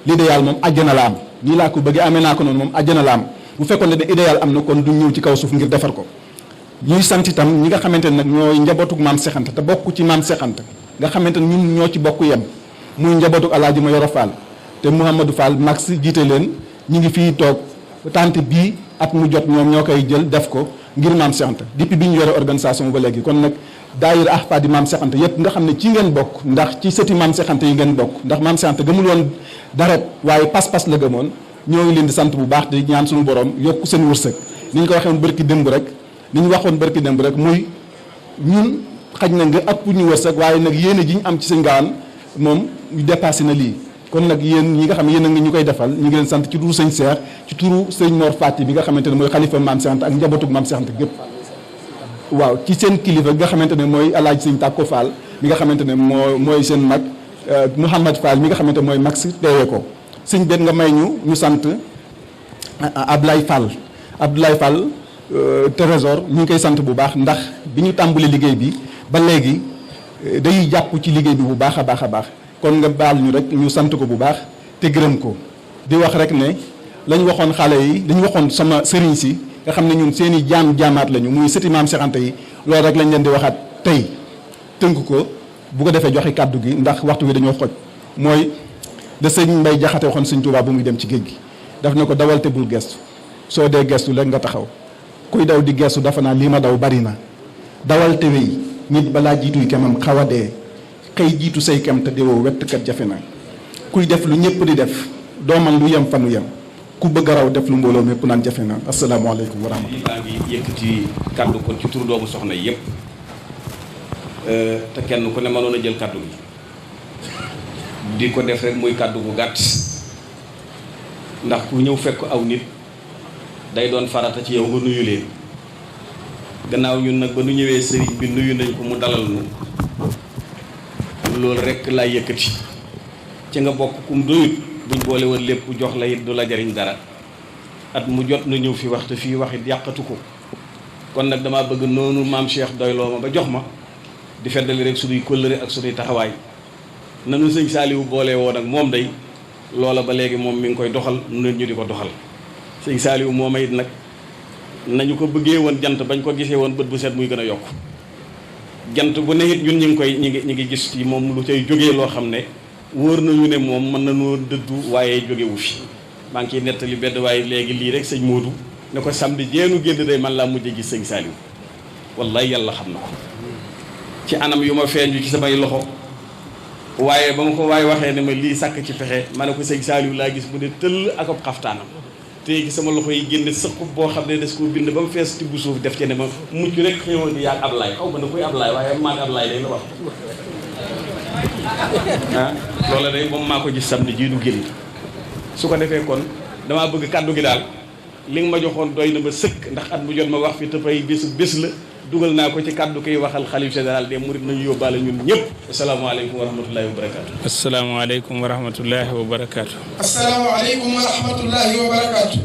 l'idéal moom àjjana la am nii laa ko bëggee amee naa ko noonu moom àjjana la am bu fekkoon ne idéal am na kon du ñëw ci kaw suuf ngir defar ko ñuy sant itam ñi nga xamante ne nag ñooy njabootug maam Cheikh Anta te bokk ci maam Cheikh Anta nga xamante ne ñun ñoo ci bokk yem muy njabootug Alaaji Mayoro Fall te Mouhamadou Fall Max jiite leen ñu ngi fii toog tant bii at mu jot ñoom ñoo koy jël def ko ngir Maam Cheikh Anta depuis bi ñu yore organisation ba léegi. kon nag daayira ahfaadi Maam Cheikh Anta yëpp nga xam ne ci ngeen bokk ndax ci sëti Maam Cheikh Anta yi ngeen bokk ndax Maam Cheikh Anta gëmul woon dara waaye pas-pas la gëmoon ñoo ngi leen di sant bu baax di ñaan suñu borom yokk seen wërsëg ni ñu ko waxee woon barki démb rek ni ñu waxoon barki démb rek muy ñun xaj na nga ëpp ñu wërsëg waaye nag yéene ji ñu am ci sëñ Gaawaan moom dépassé na lii. kon nag yéen ñi nga xam ne yéen a ngi ñu koy defal ñu ngi leen sant ci turu sëñ Cheikh ci turu sëñ Mor Fati bi nga xamante ne mooy xalifa Maam Cheikh Anta ak njabootug Maam Cheikh Anta gépp waaw ci seen kilifa nga xamante ne mooy Alaaji Sëñ Tàkko Fall mi nga xamante ne mooy seen mag Mouhamad Fall mi nga xamante ne mooy mag si teewee ko sëñ bet nga may ñu sant Ablaye Fall trésor ñu ngi koy sant bu baax ndax bi ñu tàmbali liggéey bi ba léegi day jàpp ci liggéey bi bu baax a baax a baax kon nga baal ñu rek ñu sant ko bu baax te gërëm ko di wax rek ne lañ waxoon xale yi dañu waxoon sama sëriñ si nga xam ne ñun seen i jaamaat lañu muy sëti Maam Cheikh Anta yi loolu rek lañ leen di waxaat tey tënk ko bu ko defee joxe kàddu gi ndax waxtu wi dañoo xoj mooy da sëñ Mbay Jaxate waxoon sëñ Tuubaa bu muy dem ci géej gi daf ne ko dawal te bul gestu soo dee gestu rek nga taxaw kuy daw di gestu dafa naa lii ma daw bari na dawal te wéy nit balaa jiituy kemam xaw a dee xëy jiitu say kem te deewoo wettkat jafe na kuy def lu ñëpp di def doo man lu yem fanu yem ku bëgg a raw def lu mbooloo mépp naan jafe na asalaamaaleykum wa rahmatulah.
maa ngi yëkkati kàddu kon ci turu doomu soxna yëpp te kenn ku ne mënoon a jël kàddu gi di ko def rek muy kàddu gu gàtt ndax ku ñëw fekk aw nit day doon farata ci yow nga nuyu leen gannaaw ñun nag ba nu ñëwee sëriñ bi nuyu nañ ko mu dalal nu loolu rek laa yëkkati ci nga bokk kum doyut buñ boole woon lépp jox la it du la jariñ dara at mu jot na ñëw fi waxtu fii waxit yàqatu ko kon nag damaa bëgg noonu maam Cheikh doyloo ma ba jox ma di feddali rek suñuy kóllëre ak suñuy taxawaay nanu sëñ Saaliwu boole woon ak moom day loola ba léegi moom mi ngi koy doxal nu ñu di ko doxal sëñ Saaliwu moom it nag nañu ko bëggee woon jant bañ ko gisee woon bët bu set muy gën a yokk jant bu ne it ñun ñu ngi gis ci moom lu cay jógee loo xam ne wóor nañu ne moom mën nañoo dëddu waaye jógewu fi maa ngi ciy nettali benn waaye léegi lii rek sëñ Modou ne ko samedi jeenu génn day man laa mujj gis sëñ Saaliwu wallaay yàlla xam na ko ci anam yu ma feeñu ci samay loxo waaye ba ma ko waaye waxee ne ma lii sàkk ci pexe ma ne ko sëñ Saaliwu laa gis mu ne tëll ak ab xaftaanam te gi sama loxo yi génne sëqub boo xam ne des koo bind ba mu fees tibb suuf def ci ne ma mucc rek xéewal gi yaag Ablaay xaw ma ne koy Ablaay waaye maag Ablaay day la wax ah loola day moom maa ko gis samedi jii du génn su ko defee kon damaa bëgg kàddu gi daal li nga ma joxoon doy na ma sëkk ndax at mu jot ma wax fi te fay bés la dugal naa ko ci kàddu koy waxal xalif général des mourides nañu yóbbaale ñun ñëpp asalaamaaleykum wa rahmatullahi wa barakaatu.
asalaamaaleykum wa rahmatullahi wa barakaatu.
asalaamaaleykum wa rahmatullahi wa barakaatu.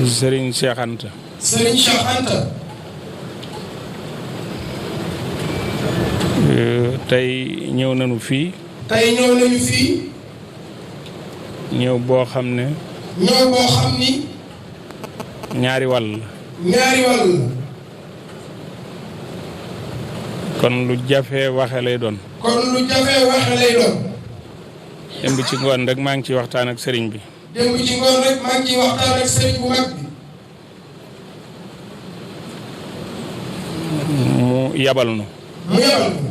Serigne Cheikh Anta.
Serigne Cheikh Anta.
tey ñëw nañu fii.
tey ñëw nañu fii.
ñëw boo xam ne.
ñëw boo xam ni.
ñaari wàll la.
ñaari wàll la.
kon lu jafe waxe lay doon.
kon lu jafe waxe lay doon.
démb ci ngoon rek maa ngi ciy waxtaan ak sëriñ bi.
démb ci ngoon rek maa ngi ciy waxtaan ak sëriñ bu mag bi.
mu yabal nu.
mu yabal nu.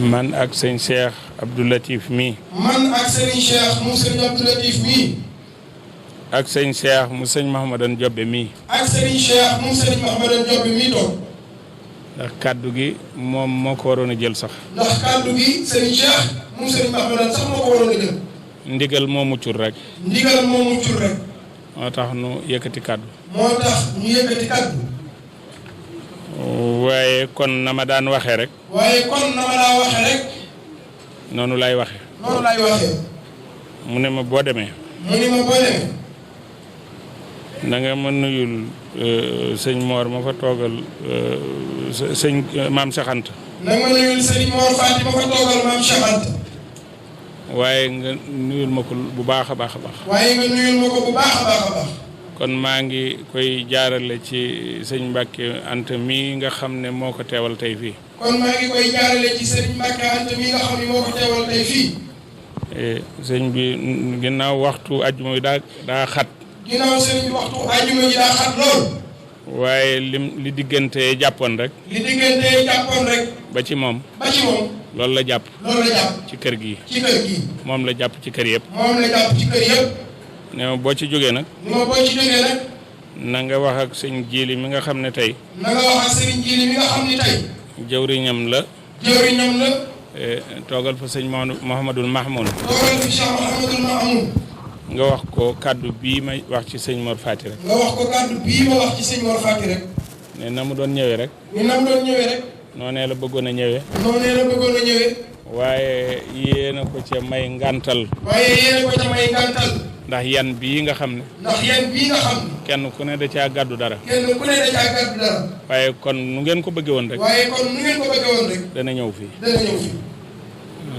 man ak sëñ Cheikh Abdou Latif mii.
man ak sëriñ Cheikh mu sëriñ Abdou Latif mii.
ak sëñ Cheikh mu sëñ Mahamadan Jobbe mii.
ak sëriñ Cheikh mu sëriñ Mahamadan Jobbe mii toog.
ndax kàddu gi moom moo ko waroon a jël sax.
ndax kàddu gi sëriñ Cheikh mu sëriñ Mahamadan sax moo ko waroon a jël.
ndigal moo muccul rek.
ndigal moo muccul rek.
moo tax nu yëkkati kàddu.
moo tax ñu yëkkati kàddu.
waaye kon na ma daan waxee rek.
waaye kon na ma daa waxee rek.
noonu lay waxee.
noonu lay waxee.
mu ne ma boo demee.
mu ne ma boo demee.
na nga ma nuyul sëñ Mor ma fa toogal sëñ maam Cheikh Anta.
na nga ma nuyul sëñ Mor Fati ma fa toogal maam Cheikh Anta.
waaye nga nuyul ma ko bu baax a baax a baax.
waaye nga nuyul ma ko bu baax a baax a baax.
kon maa ngi koy jaarale ci sëñ Mbacke Anta mi nga xam ne moo ko teewal tey fii.
kon maa ngi koy jaarale ci sëñ Mbacke Anta mi nga xam ne moo ko teewal tey fii.
sëñ bi ginnaaw waxtu ajjuma bi daa xat.
ginnaaw sëñ bi waxtu ajjuma ji daa xat lool.
waaye li diggante jàppoon rek.
li diggante jàppoon rek.
ba ci moom. loolu la jàpp. ci kër gi. moom la jàpp ci kër yëpp. ne ma boo ci jógee nag. na nga wax ak sëñ Jili mi nga xam ne tey. jëwriñam la. toogal fa sëñ Mouhamadul Mahmoun. nga wax ko kàddu bii ma wax ci sëñ Mor Fati rek. ne na mu doon ñëwee rek. noonee la bëggoon a ñëwee. waaye yéena ko ca may ngantal. ndax yan bii nga xam ne. kenn ku ne da caa gàddu dara. waaye kon nu ngeen ko bëggee woon rek. dana ñëw fii.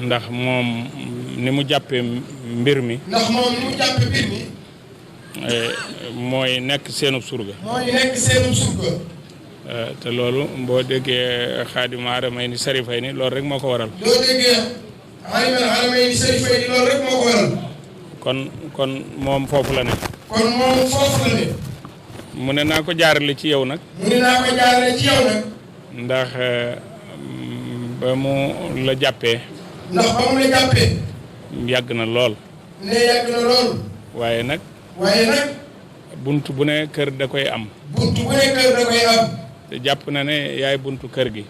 ndax moom ni mu jàppee mbir mi. mooy nekk seenub surga. te loolu boo déggee Xaadimu Haramayni Sarifayni loolu rek moo ko waral. kon moom foofu la ne. mu ne naa ko jaarale ci yow nag. ndax ba mu la jàppee. yàgg na lool. waaye nag. bunt bu ne kër da koy am. te jàpp na ne yaay buntu kër gi.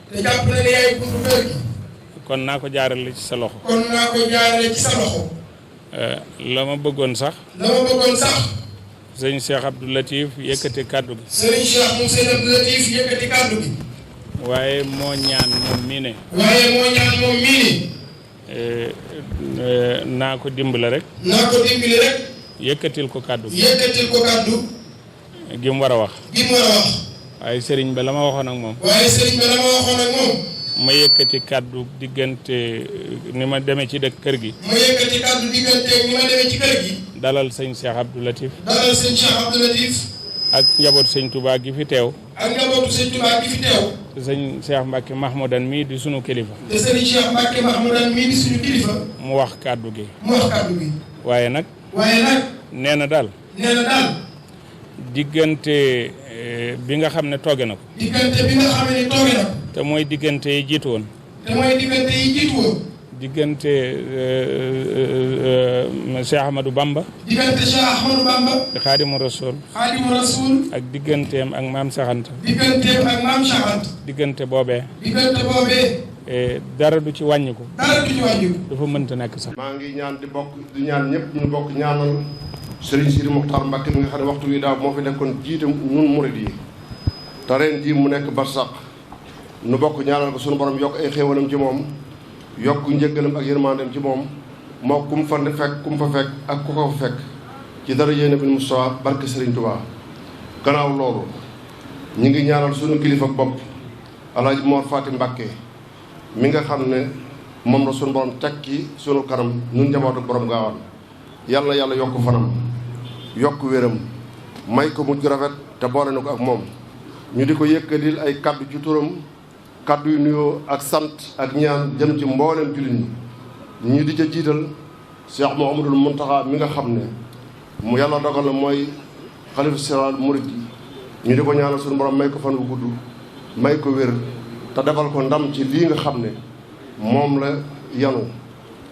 kon naa ko jaarale ci sa loxo. la ma bëggoon sax. sëñ Cheikh Abdou Latif yëkkati kàddu gi. waaye moo ñaan moom mii ne. naa ko dimbale rek. yëkkatil ko kàddu gi. gi mu war a wax. waaye sëriñ ba la ma waxoon ak moom. ma yëkkati kàddu diggante ni ma demee ci dëkk kër gi. dalal sëñ Cheikh Abdou Latif. ak njabootu sëñ Touba gi fi teew. te sëñ Cheikh Mbacke Mahmoudan mii di sunu kilifa. mu wax kàddu gi. waaye nag. nee na daal. diggante bi nga xam ne tooge na ko. te mooy diggante yi jiitu woon. diggante Cheikh Ahmadou Bamba. Xaadimu Rasuul. ak digganteem ak maam Cheikh Anta. diggante boobee. dara du ci wàññiku. dafa mënta nekk sax.
maa ngi ñaan di ñaan ñëpp ñu bokk ñaanal Serigne Sidi Mokhtar Mbacke mi nga xam ne waxtu wi daaw moo fi nekkoon jiite ñun murid yi te ren jii mu nekk barsàq nu bokk ñaanal ko sunu borom yokk ay xéewalam ci moom yokk njëggalam ak yërmandeem ci moom moo ku mu fa fekk ku mu fa fekk ak ku ko fa fekk ci dara yéene bi Moustapha barke Serigne Touba. gannaaw loolu ñu ngi ñaanal sunu kilifa bopp Alaaji Mor Fati Mbacke mi nga xam ne moom la sunu borom tekki sunu kanam ñun njabootu borom gaawaan yàlla na yàlla yokk fanam yokk wéram may ko mujj rafet te boole na ko ak moom ñu di ko yëkkatil ay kaddu ci turam kaddu yu nuyoo ak sant ak ñaan jëm ci mboolem jullit ñi ñu di ca jiital Cheikh Mouhamadoul Mountakha mi nga xam ne mu yàlla dogal na mooy xalifa général murid yi ñu di ko ñaanal suñu borom may ko fan wu gudd may ko wér te defal ko ndam ci lii nga xam ne moom la yanu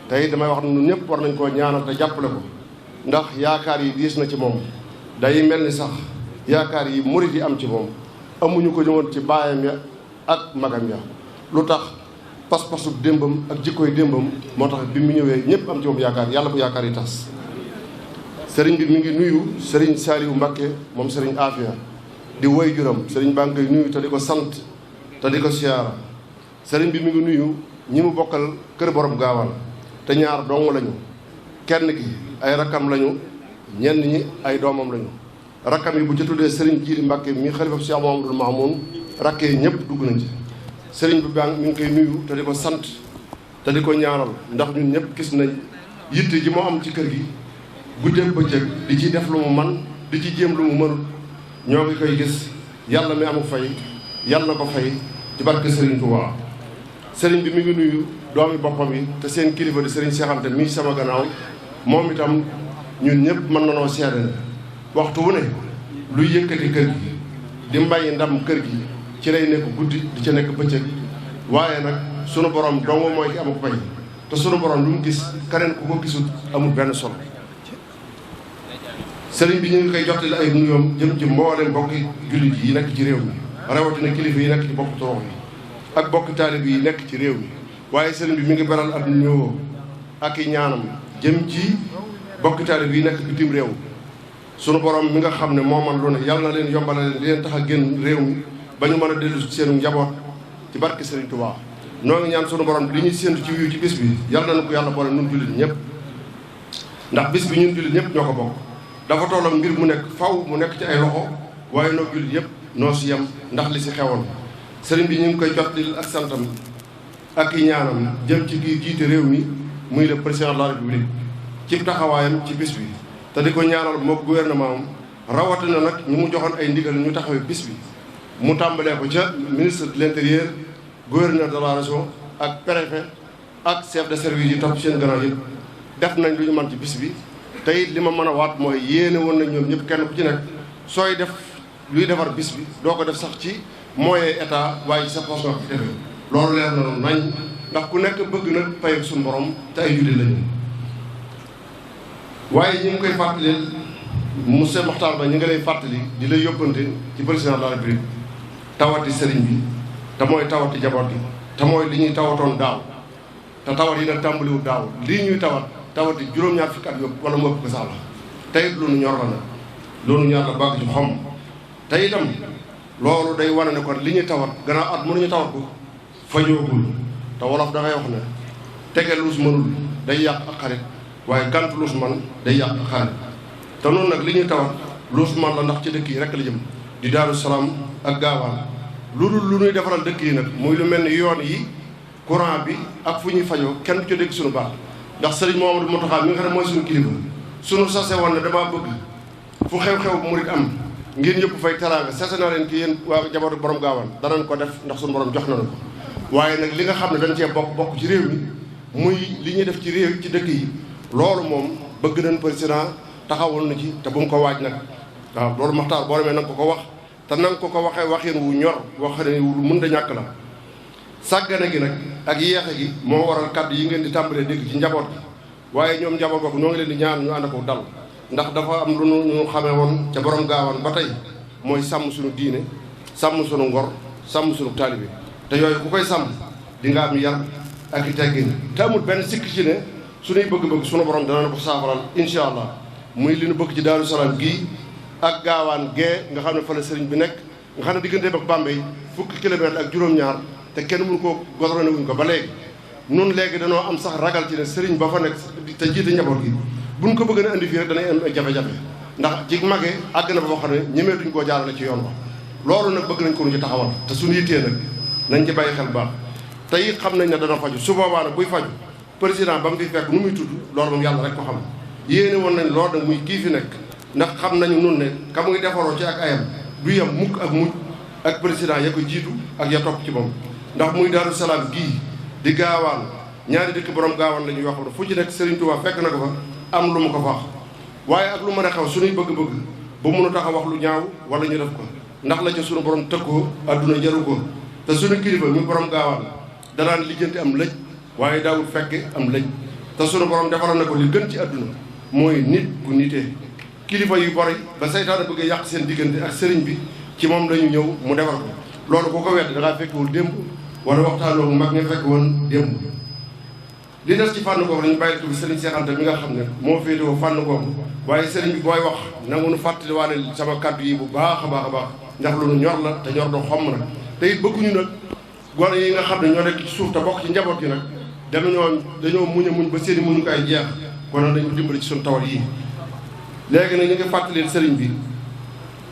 tey damay wax ne ñun ñëpp war nañ koo ñaanal te jàppale ko ndax yaakaar yi diis na ci moom day mel ni sax yaakaar yi murid yi am ci moom amuñu ko ñëwoon ci baayam ya ak magam ya lu tax pas-pasu démbam ak jikkoy démbam moo tax bi mu ñëwee ñëpp am ci moom yaakaar yàlla bu yaakaar yi tas sëriñ bi mi ngi nuyu sëriñ Saliou Mbacké moom sëriñ Afia di woy juram sëriñ baa ngi koy nuyu te di ko sant te di ko siyaara sëriñ bi mi ngi nuyu ñi mu bokkal kër borom gaawal te ñaar dong lañu kenn ki ay rakkam lañu ñenn ñi ay doomam lañu rakkam yi bu ci tuddee sëriñ Jiiri Mbàkke mi xalifa Cheikh Mouhamadoul Mamoun rakkee ñëpp dugg nañ ci sëriñ bi baa mi ngi koy nuyu te di ko sant te di ko ñaanal ndax ñun ñëpp gis nañ yitte ji moo am ci kër gi guddeeg bëccëg di ci def lu mu man di ci jéem lu mu mënul ñoo ngi koy gis yàlla mi amul fay yàlla na ko fay ci barke Serigne Touba. Serigne bi mi ngi nuyu doomi boppam yi te seen kilifa di Serigne Cheikh Anta mii sama gannaaw moom itam ñun ñëpp mën na noo seede ne waxtu wu ne luy yëkkati kër gi di mbay ndam kër gi ci lay nekk guddi di ca nekk bëccëg waaye nag sunu borom dong mooy ki amuk fay te sunu borom lu mu gis keneen ku ko gisul amul benn solo. Sëriñ bi ñu ngi koy jottali ay nuyoom jëm ci mboolem mbokki jullit yi nekk ci réew mi rawatina kilifa yi nekk ci bokk torox yi ak bokki taalib yi nekk ci réew mi waaye sëriñ bi mi ngi beral ab nuyoo ak i ñaanam jëm ci bokki taalib yi nekk bitim réew sunu borom mi nga xam ne moo man lu ne yàlla na leen yombala leen di leen tax a génn réew mi ba ñu mën a dellu seenu njaboot ci barke Sëriñ Tuubaa. noo ngi ñaan sunu borom li ñuy séentu ci wiiw ci bis bi yàlla na ko yàlla boole nun jullit ñëpp ndax bis bi ñun jullit ñëpp ñoo ko bokk dafa tollam mbir mu nekk faw mu nekk ci ay loxo waaye noo jullit yëpp noo si yem ndax li si xewoon sëriñ bi ñu ngi koy jottali ak santam ak i ñaanam jëm ci kii jiite réew mi muy le président de la république ci taxawaayam ci bis bi te di ko ñaanal mook gouvernement am rawatina nag ñu mu joxoon ay ndigal ñu taxawee bis bi mu tàmbalee ko ca ministre de l'intérieur gouverneur de la région ak préfet ak chef de service yi topp seen gannaaw yëpp def nañ lu ñu mën ci bis bi te it li ma mën a waat mooy yéene woon nañ ñoom ñëpp kenn ku ci nekk sooy def luy defar bis bi doo ko def sax ci moyen état waaye ci sa poche nga ko ci defee loolu leer na noonu nañ ndax ku nekk bëgg na pay suñu borom te ay jullit lañu waaye ñu ngi koy fàttali monsieur Mokhtar Ba ñu ngi lay fàttali di lay yóbbante ci président de la République tawati sëriñ bi te mooy tawati jaboot gi te mooy li ñuy tawatoon daaw te tawat yi nag tàmbaliwul daaw lii ñuy tawati juróom-ñaar fukki at yëpp wala mu ëpp ko sax la te it lu nu ñor la nag loolu ñaar la bàgg ci xom te itam loolu day wane ne kon li ñuy tawat gannaaw at mënuñu tawat ko fajoogul te wolof dafay wax ne tege luus mënul day yàq ak xarit waaye gant luus man day yàq ak xarit te noonu nag li ñuy tawat luus man la ndax ci dëkk yi rek la jëm di Daaru Salaam ak Gaawaan lu dul lu ñuy defaral dëkk yi nag muy lu mel ni yoon yi courant bi ak fu ñuy fajoo kenn du ca dégg suñu baax ndax Sëriñ Mouhamadou Mountakha mi nga xam ne mooy suñu kilifa suñu sase woon ne damaa bëgg fu xew-xew murit am ngir ñëpp fay teraanga sase na leen ki yéen waa jabootu borom Gaawaan danañ ko def ndax suñu borom jox nañu ko waaye nag li nga xam ne dañ cee bokk ci réew mi muy li ñuy def ci réew ci dëkk yi loolu moom bëgg nañ président taxawal na ci te bu mu ko waaj nag waaw loolu Maxtaar boo demee na nga ko wax te na nga ko waxee waxin wu ñor wax ne wu mën da ñàkk la sàggane gi nag ak yeexe gi moo waral kàddu yi ngeen di tàmbalee dégg ci njaboot gi waaye ñoom njaboot boobu ñoo ngi leen di ñaan ñu ànd ko dal ndax dafa am lu ñu xamee woon ca borom Gaawaan ba tey mooy sàmm suñu diine sàmm suñu ngor sàmm suñu taalibe te yooyu ku koy sàmm di nga am yar ak i teggin te amul benn sikk ci ne suñuy bëgg-bëgg suñu borom dana ko saafaral incha allah muy li ñu bëgg ci Daaru Salaam gii ak Gaawaan gee nga xam ne fa la sëriñ bi nekk nga xam ne diggante ak Bambey fukki kilomètre ak juróom-ñaar te kenn mënu ko godrone wuñ ko ba léegi nun léegi danoo am sax ragal ci ne sëriñ ba fa nekk te jiite njaboot gi buñ ko bëgg a indi fii rek danay am ay jafe-jafe ndax ci magee àgg na ba boo xam ne ñemeetuñ koo jaarale ci yoon ba loolu nag bëgg nañ ko nu ci taxawal te suñu yittee nag nañ ci bàyyi xel baax te it xam nañ ne dana faju su boobaa nag buy faju président ba mu fi fekk nu muy tudd loolu moom yàlla rek ko xam yéene woon nañ loolu nag muy kii fi nekk ndax xam nañu nun ne ka muy defaroo ci ak ayam du yem mukk ak mujj ak président ya ko jiitu ak ya topp ci moom ndax muy Daaru Salaam gii di Gaawaan ñaari dëkk borom Gaawaan la ñuy wax fu ci nekk Serigne Touba fekk na ko fa am lu mu ko faax waaye ak lu mën a xew suñuy bëgg-bëgg ba mënu tax a wax lu ñaaw wala ñu def ko ndax la ca suñu borom tëkkoo adduna jaru ko te suñu kilifa muy borom Gaawaan danaan lijjanti am lëj waaye daawul fekke am lëj te suñu borom defaral na ko li gën ci adduna mooy nit ku nitee kilifa yu bari ba seytaane bëgg a yàq seen diggante ak sëriñ bi ci moom lañu ñëw mu defar ko loolu boo ko wedd da ngaa fekkewul démb wala waxtaanoo mag nga fekk woon démb li des ci fànn googu dañu bàyyi tuuti sëriñ Cheikh Anta mi nga xam ne moo féetewoo fànn googu waaye sëriñ bi booy wax nangu nu fàttali waale sama kàddu yi bu baax a baax a baax ndax lu nu ñor la te ñor do xomm nag te it bëgguñu nag gone yi nga xam ne ñoo nekk ci suuf te bokk ci njaboot gi nag dañoo muñ a muñ ba seeni muñu ko ay jeex kon nag dañu dimbali ci suñu tawat yii léegi nag ñu ngi fàttali sëriñ bi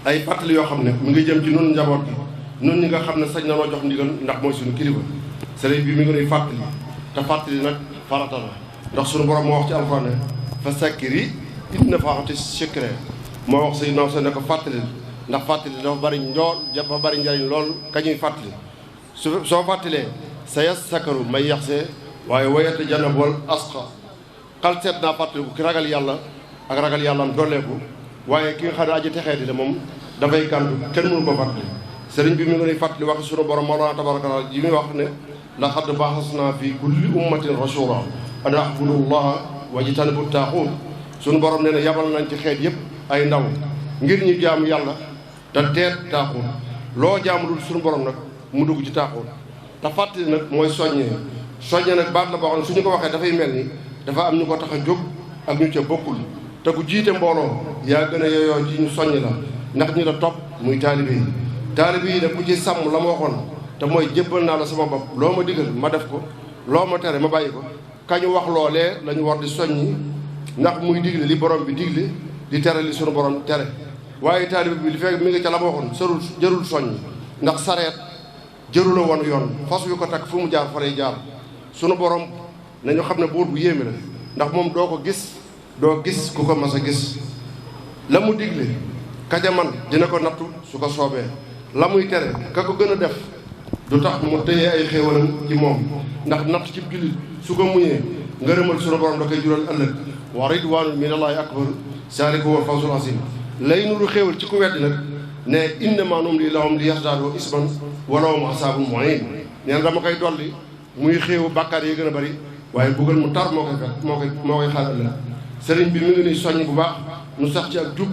ay fàttali yoo xam ne mu ngi jëm ci nun njaboot gi nun ñi nga xam ne sañ na noo jox ndigal ndax mooy suñu kilifa sëriñ bi mi ngi nuy fàttali te fàttali nag farata la ndax suñu borom moo wax ci alxuraan ne fa sakkiri it na faaxati secret moo wax say naw sa ne ko fàttali ndax fàttali dafa bari dafa bari njariñ lool kañuy fàttali soo fàttalee sa yas sakaru may yaxsee waaye wayata janab wal asqa xal seet naa fàttaliku ki ragal yàlla ak ragal yàlla am dooleeku waaye ki nga xam ne aji texee di la moom dafay gàntu kenn mënu ko fàttali sëriñ bi mi ngi lay fàttali waxi sunu borom Mawlana tabaraka taala yi muy wax ne laqad ba'asnaa fi kulli ummatin rasuula an a'budu llaha wajtanibu taaxuut sunu borom nee na yabal nañ ci xeet yëpp ay ndaw ngir ñu jaamu yàlla te teet taaxuut loo jaamu dul sunu borom nag mu dugg ci taaxuut te fàttali nag mooy soññee nag baat la boo xam ne su ñu ko waxee dafay mel ni dafa am ñu ko tax a jóg ak ñu ca bokkul te ku jiite mbooloo yaa gën a yeyoo ci ñu soññ la ndax ñi la topp muy taalibe yi nag ku ci sàmm la ma waxoon te mooy jébbal naa la sama bopp loo ma digal ma def ko loo ma tere ma bàyyi ko kañu wax loolee la ñu war di soññi ndax muy digle li borom bi digle di tere li sunu borom tere waaye taalibe bi li fekk mi ngi ca la ma waxoon jërul soññ ndax sareet jërula woon yoon fas wi ko takk fu mu jaar fa lay jaar sunu borom nañu xam ne buur bu yéeme la ndax moom doo gis ku ko mas a gis la mu digle kaja man dina ko nattu su ko soobee la muy tere ka ko gën a def du tax mu tëyee ay xéewalam ci moom ndax natt ci jullit su ko muñee ngërëmal sunu borom da koy jural ëllëg wa ridwaanun minallaahi akbar zaalika huwal fawzul aziim lay nuru xéewal ci ku weddi nag ne innamaa numlii lahum li yazdaaduu isman wa lahum azaabun muhiin nee na dama koy dolli muy xéewu bàkkaar yi gën a bari waaye buggal mu tar moo koy xaar ëllëg sëriñ bi mi ngi nuy soññ bu baax nu sax ci ak jub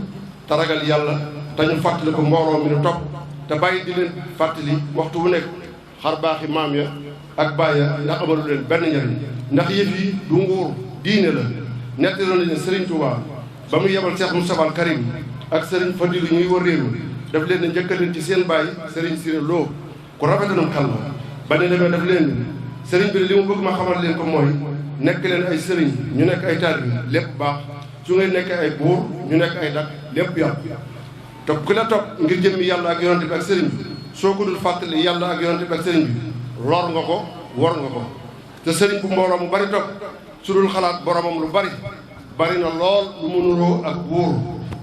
te ragal yàlla te ñu fàttali ko mbooloo mi nu topp te bàyyi di leen fàttali waxtu wu nekk xar baaxi maam ya ak bàyya ndax amalu leen benn njariñ ndax yëf yi du nguur diine la netti loon leen sëriñ Touba ba mu yebal Cheikh Moustapha al Karim ak sëriñ Fadilu ñuy war réew daf leen ne njëkkaleen ci seen bàyyi sëriñ Siré Lo ku rafetanum xel la ba ne demee daf leen sëriñ bi li mu bëgg ma xamal leen ko mooy nekk leen ay sëriñ ñu nekk ay taalibe lépp baax su ngay nekkee ay buur ñu nekk ay dak lépp yàqu te ku la topp ngir jëmmi yàlla ak yonante bi ak sëriñ bi soo ko dul fàttali yàlla ak yonante bi ak sëriñ bi lor nga ko wor nga ko te sëriñ bu mbooloo mu bari topp su dul xalaat boromam lu bari na lool lu mu nuroo ak buur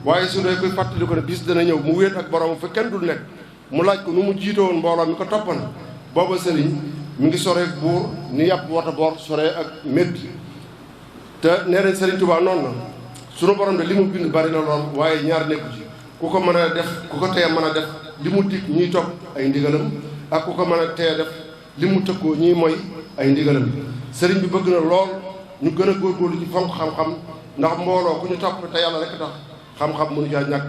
waaye su dee koy fàttali ko ne bis dana ñëw mu wéet ak boromam fa kenn dul nekk mu laaj ko nu mu jiitowoon mbooloo mi ko toppan booba sëriñ mi ngi soreek buur ni yàpp wata boor soree ak métti te nee nañ sëriñ Tuubaa noonu na sunu borom de li mu bind bari na lool waaye ñaar nekku ci ku ko mën a def ku ko teye mën a def li mu dig ñiy topp ay ndigalam ak ku ko mën a teye def li mu tëkkoo ñiy moy ay ndigalam sëriñ bi bëgg na lool ñu gën a góorgóorlu ci fonk xam-xam ndax mbooloo ku ñu topp te yàlla rek tax xam-xam mënu caa ñàkk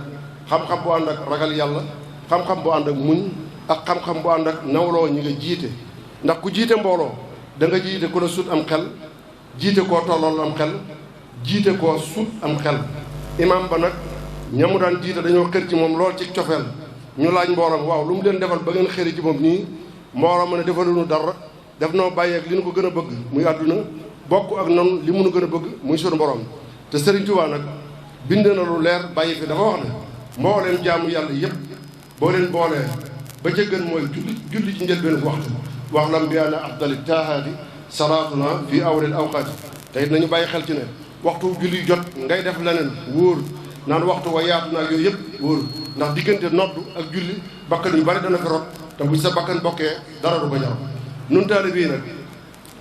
xam-xam bu ànd ak ragal yàlla xam-xam bu ànd ak muñ ak xam-xam bu ànd ak nawloo ñi nga jiite ndax ku jiite mbooloo da nga jiite ku la sut am xel jiite koo tollool am xel jiite koo sut am xel imam ba nag ñamu daan jiite dañoo xër ci moom lool ci cofeel ñu laaj mboolam waaw lu mu leen defal ba ngeen xëri ci moom nii mbooloo ma ne defaluñu dara def noo bàyyeeg li nu ko gën a bëgg muy àdduna bokk ak noonu li munu gën a bëgg muy sunu borom te Serigne Touba nag bind na lu leer bàyyi fi dafa wax ne mbooleem jaamu yàlla yëpp boo leen boolee ba ca gën mooy julli ci njëlbeen waxtu wax lam bi ana afdali taahaati salaatuna fi awlil awqaati te it nañu bàyyi xel ci ne waxtu julli jot ngay def leneen wóor naan waxtu wa yaatu naag yooyu yëpp wóor ndax diggante noddu ak julli bakkan yu bari dana fi rot te bu sa bakkan bokkee dara du ko jar nun taalibe bii nag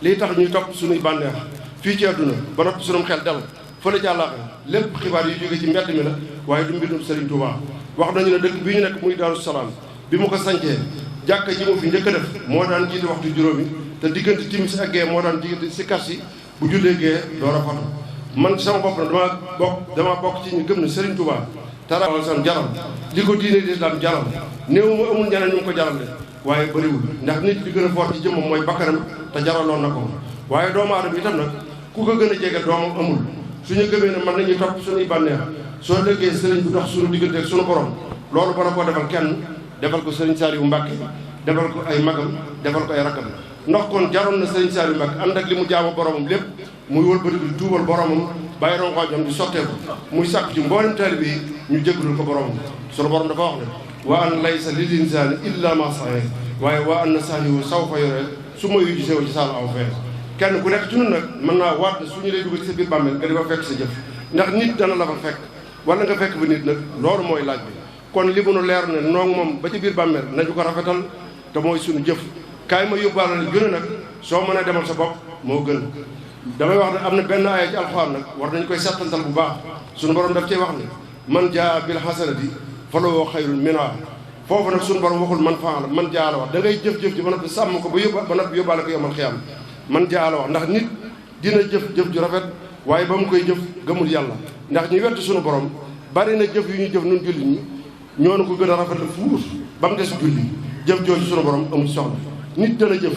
lii tax ñuy topp suñuy bànneex fii ci àdduna ba noppi suñu xel dal fële ci àllaaxira lépp xibaar yi jóge ci mbedd mi la waaye du mbindum Serigne Touba wax nañu ne dëkk bii ñu nekk muy Daaru Salaam bi mu ko sancee jàkka ji mu fi njëkk a def moo daan jiite waxtu juróomi te diggante timis ak gee moo daan jiite si kar si bu jullee gee door a fatu man sama bopp na dama bokk ci ñu gëm ne Serigne Touba tarawal san jaral li ko diine lislaam jaral néew ma amul ñeneen ñu ngi ko jaral de waaye bëriwul ndax nit li gën a fort ci jëmmam mooy bakkanam te jaraloon na ko waaye doomu aadama itam nag ku ko gën a jege doomam amul suñu gëmee ne mën nañuy topp suñuy bànneex soo déggee sëriñ bi dox suñu diggante ak suñu borom loolu ba na koo defal kenn defal ko sëriñ Saliou Mbacke defal ko ay magam defal ko ay rakkam ndax kon jaroon na sëriñ Saliou Mbacke ànd ak li mu jaamu boromam lépp muy wëlbati di tuubal boromam bàyyi rongoojam di sotteeku muy sàkk ci mboolem taalibe yi ñu jégalul ko boromam suñu borom dafa wax ne wa an laysa lil insaani illa ma sa'a waaye waa an na sa'yahu sawfa yura su ma yuji sew ci saal aw fee kenn ku nekk ci ñun nag mën naa waat ne su ñu lay dugal ci sa biir bàmmeel nga di fa fekk sa jëf ndax nit dana la fa fekk wala nga fekk fi nit nag loolu mooy laaj bi kon li mu nu leer ne noog moom ba ci biir bàmmeel nañu ko rafetal te mooy suñu jëf kaay ma yóbbaale la gën a nag soo mënee demal sa bopp moo gën damay wax ne am na benn aaya ci alxuraan nag war nañu koy settantal bu baax suñu borom daf cee wax ne man jaa bil hasanati falahu xayrun minhaa foofu nag suñu borom waxul man faa la man jaa la wax da ngay jëf-jëf ji ba noppi sàmm ko ba noppi yóbbaale ko yomal xiyaam man jaa la wax ndax nit dina jëf-jëf ju rafet waaye ba mu koy jëf gëmul yàlla ndax ñu wett suñu borom bari na jëf yu ñu jëf nun jullit ñi ñoonu ko gën a rafet la fuus ba mu des julli jëf jooju suñu borom amul soxla nit dana jëf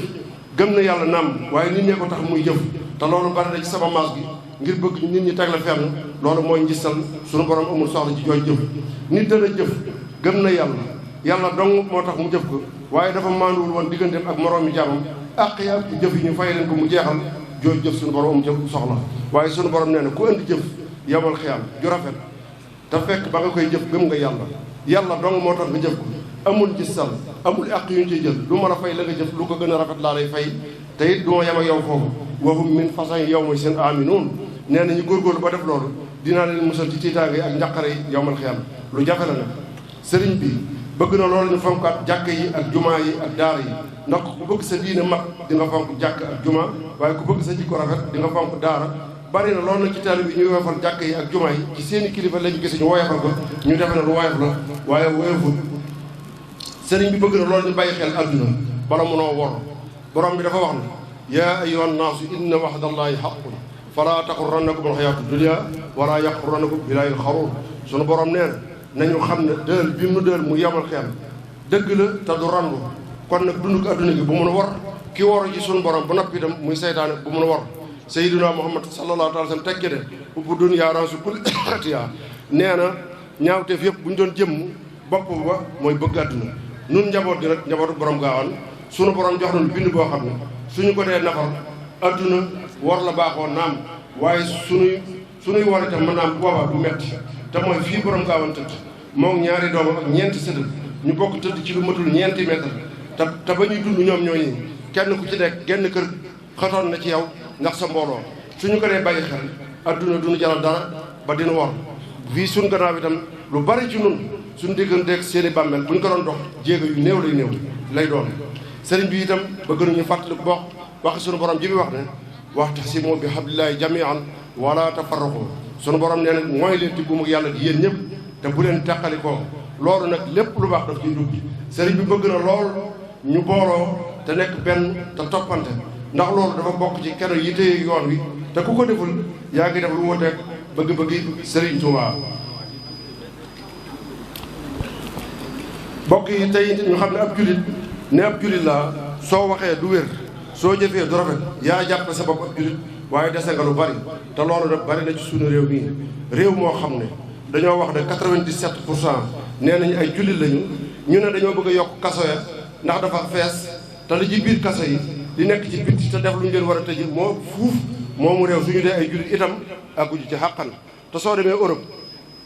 gëm na yàlla naam waaye nit ñee ko tax muy jëf te loolu bari na ci sama maas gi ngir bëgg nit ñi teg la fenn loolu mooy njistal suñu borom amul soxla ci jooju jëf nit dana jëf gëm na yàlla dong moo tax mu jëf ko waaye dafa maanduwul woon digganteem ak moroomi jaamam ak ya jëf yi ñu fay leen ko mu jeexal jooju jëf suñu borom amul jëf soxla waaye suñu borom nee na ku indi jëf yamal xiyaam ju rafet te fekk ba nga koy jëf gëm nga yàlla dong moo tax nga jëf ko amul gisal amul àq yu ñu ciy jël lu mën a fay la nga jëf lu ko gën a rafet laa lay fay te it du ma yem ak yow foofu waxum min façon yow mooy seen aminoon nee na ñu góorgóorlu ba def loolu dinaa leen musal ci tiitaange yi ak njàqare yi yowmal xiyaam lu jafe la nag sëriñ bi bëgg na loolu ñu fonkaat jàkk yi ak jumaa yi ak daara yi ndax ku bëgg sa diine mat di nga fonk jàkk ak jumaa waaye ku bëgg sa jikko rafet di nga fonk daara bari na loolu nag ci taalibe bi ñuy woyofal jàkk yi ak jumaa yi ci seeni kilifa lañu gis ñu woyofal ko ñu defe ne lu woyof la waaye woyoful sëriñ bi bëgg na loolu ñu bàyyi xel àdduna bala mënoo wor borom bi dafa wax ne yaa ayyuhan naasu inna wa'dallahi haqqun falaa taxurrannakum alxayaatu dunya wala yaxurrannakum billaahil xaruur sunu borom nee na nañu xam ne dël bi mu dël mu yemal xel dëgg la te du randu kon nag dund ko adduna gi bu mun a war ki waru ci sunu borom bu noppi itam muy seytaane bu mun a war sayyiduna Muhammad sallallahu alayhi wa sallam tekki de ubbu dunya raasu kulli xatiya nee na ñaawteef yëpp bu ñu doon jëmm bopp ba mooy bëgg adduna nun njaboot gi nag njabootu borom gaawaan sunu borom jox nañu bind boo xam ne suñu ko dee nafar adduna war la baaxoo naam waaye suñuy war itam mën naam boobaa bu metti te mooy fii borom gaawaan tëdd moom ñaari doomam ak ñeenti sëtal ñu bokk tëdd ci lu matul ñeenti mètre te ba ñuy dund ñoom ñooñu kenn ku ci nekk genn kër xatoon na ci yow ndax sa mbooloo suñu ko dee bàyyi xel adduna duñu jaral dara ba dina war fii suñ gannaaw itam lu bari ci nun suñu digganteeg seen i bàmmeel bu ñu ko doon dox jéego yu néew lay doon sëriñ bi itam bëgg nañu fàttali ko bokk waxi suñu borom ji bi wax ne wa'tasimu bi hablillahi jami'an wala tafarraqu suñu borom nee na mooy leen ci buumu yàlla gi yéen ñëpp te bu leen teqali ko loolu nag lépp lu baax daf ciy dugg sëriñ bi bëgg na lool ñu booloo te nekk benn te toppante ndax loolu dafa bokk ci kenn yi téye yoon wi te ku ko deful yaa ngi def lu wuteeg bëgg-bëggi sëriñ Tuubaa bokk yi tey ñu xam ne ab julit laa soo waxee du wér soo jëfee du rafet yaa jàppe sa bopp ab julit waaye dese nga lu bari te loolu nag bari na ci suñu réew mii réew moo xam ne dañoo wax ne 97% nee nañu ay julit lañu ñu ne dañoo bëgg a yokk kaso ya ndax dafa fees te li ci biir kaso yi di nekk ci bitti te def lu ñu leen war a tëj moo fuuf moomu réew suñu dee ay julit itam àgguñu ci xàqan te soo demee Europe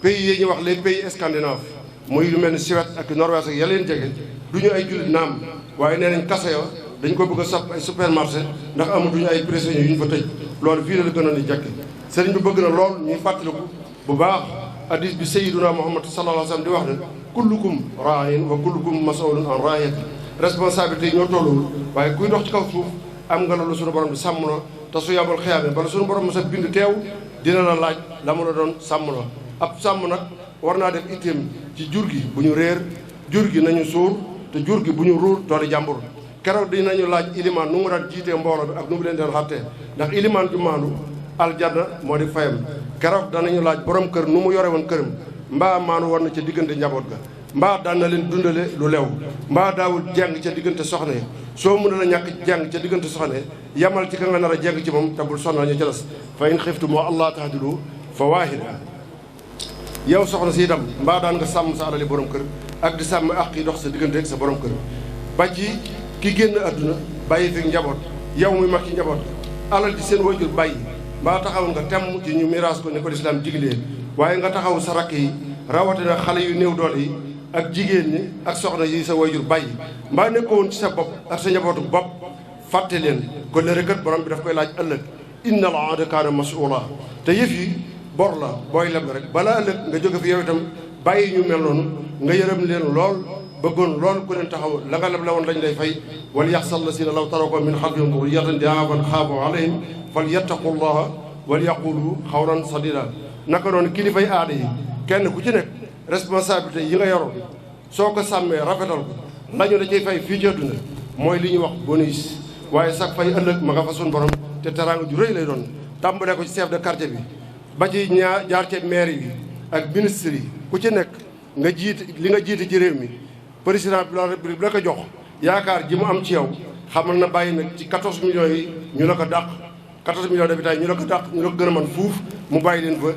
pays yi ñuy wax les pays scandinaves muy lu mel ni Suède ak Norvège ak ya leen jege du ñu ay jullit naam waaye nee nañ kaso ya dañ ko bëgg a sopp ay supermarché ndax amatuñu ay prisonniers yu ñu fa tëj loolu fii la gënoon di jekke sëriñ bi bëgg na lool ñuy fàttaliku bu baax hadis bi sayyiduna Muhammad sallallahu alayhi wa sallam di wax ne kullukum ra'in wa kullukum mas'ulun an ra'iyati responsabilité yi ñoo tolluwul waaye kuy dox ci kaw suuf am nga loolu suñu borom bi sàmm na te su yabal xiyaame bala suñu borom sa bind teew dina la laaj la mu la doon sàmm na ab sàmm nag war naa def itteem ci jur gi bu ñu réer jur gi nañu suur te jur gi bu ñu ruur tooli jàmbur keroog dinañu laaj ilimaan nu mu daan jiitee mbooloo bi ak nu mu leen doon xattee ndax ilimaan ju maandu aljanna moo di fayam keroog danañu laaj borom kër nu mu yore woon këram mbaa maanu war na ca diggante njaboot ga mbaa daan na leen dundale lu lew mbaa daawul jeng ca diggante soxna yi soo mën la ñàkk jeng ca diggante soxna yi yamal ci ka nga nar a jeng ci moom te bul sonal ñu ca des fa in xiftu moo allah tahdilu fa waahida yow soxna si itam mbaa daan nga sàmm sa alali borom kër ak di sàmm ak yi dox sa diggante ak sa borom kër ba ci ki génn àdduna bàyyi fi njaboot yow muy mag ci njaboot alal ji seen waajur bàyyi mbaa taxaw nga temm ci ñu miraas ko ni ko lislaam diglee waaye nga taxaw sa rakk yi rawatina xale yu néew doole yi ak jigéen ñi ak soxna yi sa waajur bàyyi mbaa nekkoon ci sa bopp ak sa njabootu bopp fàtte leen kon le rekat borom bi daf koy laaj ëllëg inna al aada kaana mas'uula te yëf yi bor la booy leb rek balaa ëllëg nga jóge fi yow itam bàyyi ñu mel noonu nga yërëm leen lool bëggoon lool ku leen taxaw la nga leb la woon lañ lay fay wal yaxsal la si na law tarako min xalfihim durriyatan di'aafan xaafu alayhim fal yattaqullaha wal yaqulu xawlan sadida. naka noonu kilifay aada yi kenn ku ci nekk responsabilité yi nga yoroon soo ko sàmmee rafetal ko lañu da ciy fay fii ci àdduna mooy li ñuy wax bonus waaye sax fay ëllëg ma nga fa suñu borom te teraanga ju rëy lay doon tàmbalee ko ci chef de quartier bi ba ci jaar ci maire yi ak ministre yi ku ci nekk nga jiite li nga jiite ci réew mi président de la république la ko jox yaakaar ji mu am ci yow xamal na bàyyi nag ci 14 millions yi ñu la ko dàq 14 millions d'habitants yi ñu la ko dàq ñu la ko gën a mën fuuf mu bàyyi leen fa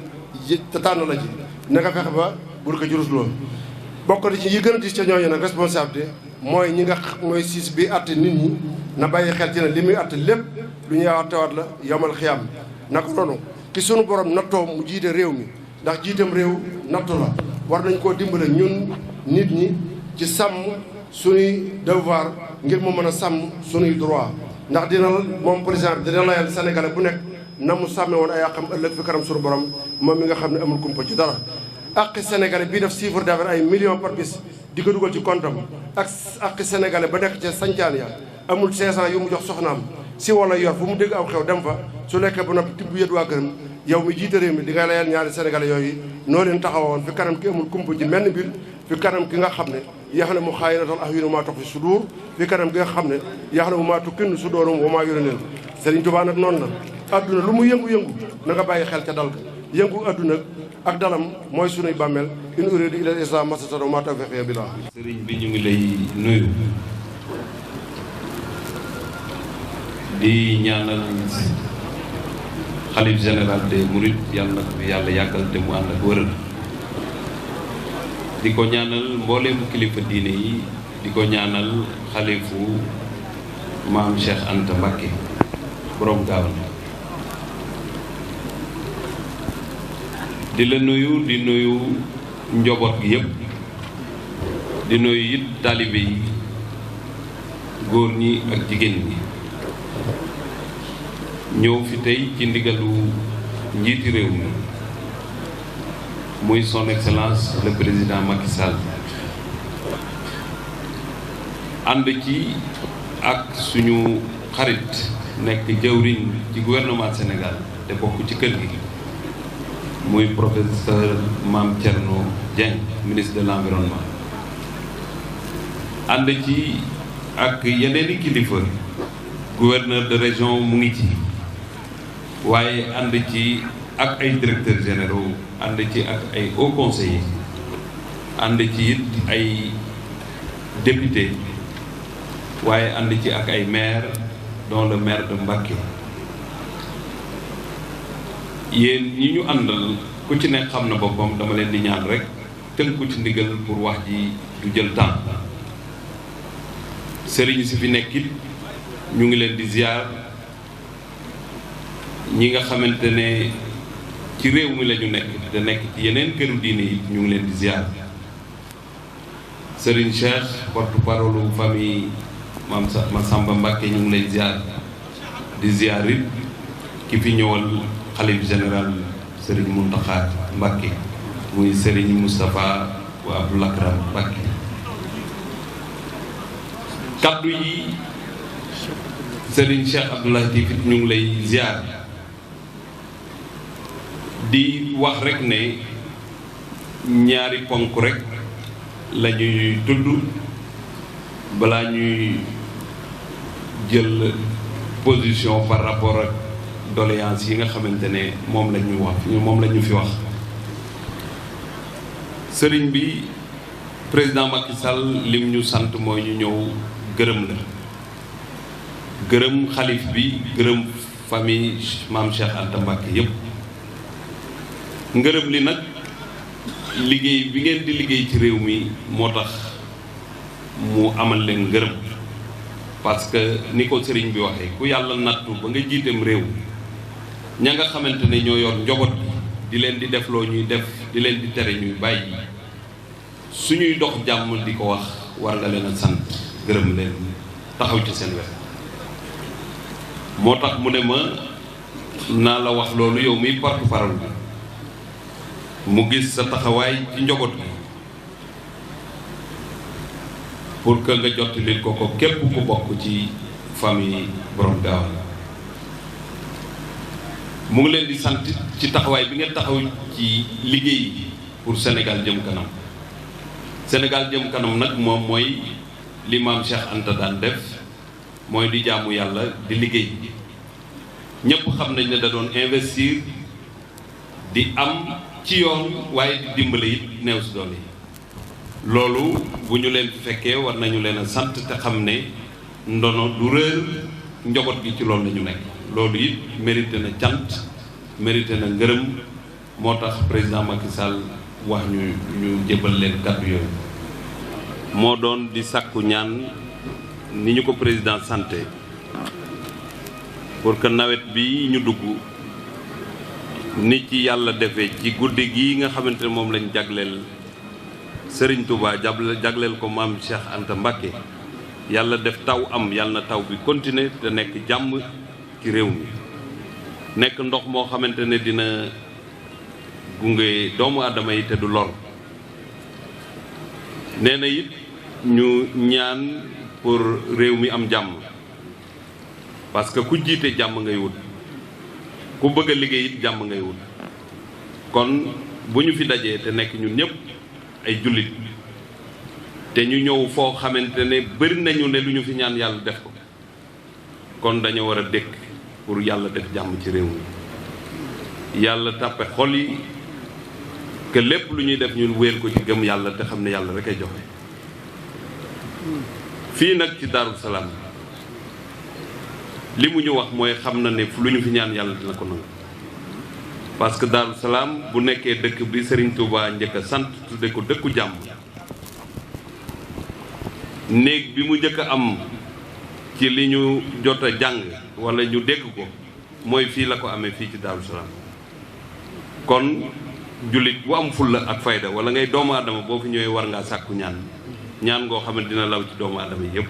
te tànn la ci na nga fexe ba bul ko jurus loolu bokk na ci yi gën a dis ca ñooñu nag responsabilité mooy ñi nga mooy siis bi àtte nit ñi na bàyyi xel ci ne li muy àtte lépp lu ñuy àttewaat la yomal xiyaam naka noonu ki sunu borom nattoo mu jiite réew mi ndax jiitam réew nattu la war nañ koo dimbale ñun nit ñi ci sàmm suñuy devoir ngir mu mën a sàmm suñuy droit ndax dina moom président bi dina layal sénégalais bu nekk na mu sàmme woon ay àqam ëllëg fi kanam sunu borom moom mi nga xam ne amul kumpa ci dara àqi sénégalais bii def chiffre d'affaires ay millions par bis di ko dugal ci comptam ak àqi sénégalais ba nekk ca sancaan ya amul 500 yu mu jox soxnaam si wala yor fu mu dégg aw xew dem fa su lekkee ba noppi tibb yët waa këram yow mi jiite réew mi di nga layal ñaari sénégalais yooyu noo leen taxawoon fi kanam ki amul kumpa ci menn mbir fi kanam ki nga xam ne yax na mu xaayinatal ahyuni maa tuxfi sudur fi kanam ki nga xam ne yax na mu maa tukinnu sudurum wa maa yu'linuun Sëriñ Tuubaa nag noonu la adduna lu mu yëngu-yëngu na nga bàyyi xel ca dal ga yëngu adduna ak dalam mooy sunuy bàmmeel in uriidu illa al-islaaha mastata'tu wa maa tawfiiqii billaah.
sëriñ bi ñu ngi lay nuyu di ñaanal xalif général des mourides yàlla na ko yàlla yàggal te mu ànd ak wëral di ko ñaanal mbooleemu kilifa diine yi di ko ñaanal xalifu maam Cheikh Anta Mbacké borom Gaawan di la nuyu di nuyu njaboot gi yëpp di nuyu it taalibe yi góor ñi ak jigéen ñi ñëw fi tey ci ndigalu njiiti réew mi muy son excellence le président Macky Sall ànd ci ak suñu xarit nekk jëwriñ ci gouvernement Sénégal te bokk ci kër gi muy professeur Mame Thierno Dieng ministre de l'environnement ànd ci ak yeneeni kilifa gouverneur de région mu ngi ci waaye ànd ci ak ay directeurs généraux ànd ci ak ay hauts conseillers ànd ci it ay députés waaye ànd ci ak ay maires dont le maire de Mbacké yéen ñi ñu àndal ku ci nekk xam na boppam dama leen di ñaan rek tënku ci ndigal pour wax ji du jël temps sëriñ si fi nekk it ñu ngi leen di ziar ñi nga xamante ne ci réew mi la ñu nekk te nekk ci yeneen këru diine yi ñu ngi leen di ziar Serigne Cheikh porte-parole famille Massamba Mbacké ñu ngi lay ziar di ziar it ki fi ñëwal xalif général Serigne Mountakha Mbacké muy Serigne Moustapha wa Abdoul Akram Mbacké kaddu yi Serigne Cheikh Abdoulaye Tifit ñu ngi lay ziar di wax rek ne ñaari ponk rek la ñuy tudd balaa ñuy jël position par rapport ak doléance yi nga xamante ne moom la ñu wax moom la ñu fi wax sëriñ bi président Macky Sall lim ñu sant mooy ñu ñëw gërëm la gërëm xalif bi gërëm famille maam Cheikh Anta Mbacké yépp ngërëm li nag liggéey bi ngeen di liggéey ci réew mi moo tax mu amal leen ngërëm parce que ni ko sëriñ bi waxee ku yàlla nattu ba nga jiiteem réew ña nga xamante ne ñoo yor njaboot bi di leen di def loo ñuy def di leen di tere ñuy bàyyi suñuy dox jàmm di ko wax war nga leen a sant gërëm leen taxaw ci seen wet moo tax mu ne ma naa la wax loolu yow miy porte-parole bi
mu gis sa taxawaay ci njaboot bi pour que nga jottali ko képp ku bokk ci famille borom Gaawaan. mu ngi leen di sant ci taxawaay bi ngeen taxaw ci liggéey pour Sénégal jëm kanam. Sénégal jëm kanam nag moom mooy li maam Cheikh Anta daan def mooy di jaamu yàlla di liggéey. ñëpp xam nañ ne da doon investir di am ci yoon waaye di dimbale it néew si doole yi. loolu bu ñu leen fi fekkee war nañu leen a sant te xam ne ndono du réer njaboot gi ci loolu la ñu nekk. loolu it mérité na cant mérité na ngërëm moo tax président Macky Sall wax ñu jébbal leen kàddu yooyu. moo doon di sàkku ñaan ni ñu ko président santé pour que nawet bi ñu dugg ni ci yàlla defee ci guddi gi nga xamante ne moom lañ jagleel Serigne Touba jagleel ko maam Cheikh Anta Mbacké yàlla def taw am yàlla na taw bi continuer te nekk jàmm ci réew mi nekk ndox moo xamante ne dina gunge doomu aadama yi te du lor. nee na it ñu ñaan pour réew mi am jàmm parce que ku jiite jàmm ngay wut ku bëgg a liggéey it jàmm ngay wut. kon bu ñu fi dajee te nekk ñun ñëpp ay jullit te ñu ñëw foo xamante ne bëri nañu ne lu ñu fi ñaan yàlla def ko kon dañu war a dëkk pour yàlla def jàmm ci réew mi yàlla tàppe xol yi que lépp lu ñuy def ñun wéer ko ci gëm yàlla te xam ne yàlla rek ay joxe. fii nag ci Daaru Salaam li mu ñu wax mooy xam na ne fu lu ñu fi ñaan yàlla dina ko nangu parce que Daaru Salaam bu nekkee dëkk bi Serigne Touba njëkk a sant tudde ko dëkku jàmm néeg bi mu njëkk a am ci li ñu jot a jàng wala ñu dégg ko mooy fii la ko amee fii ci Daaru Salaam. kon jullit bu am fulla ak fayda wala ngay doomu aadama boo fi ñëwee war ngaa sàkku ñaan ngoo xam ne dina law ci doomu aadama yi yëpp.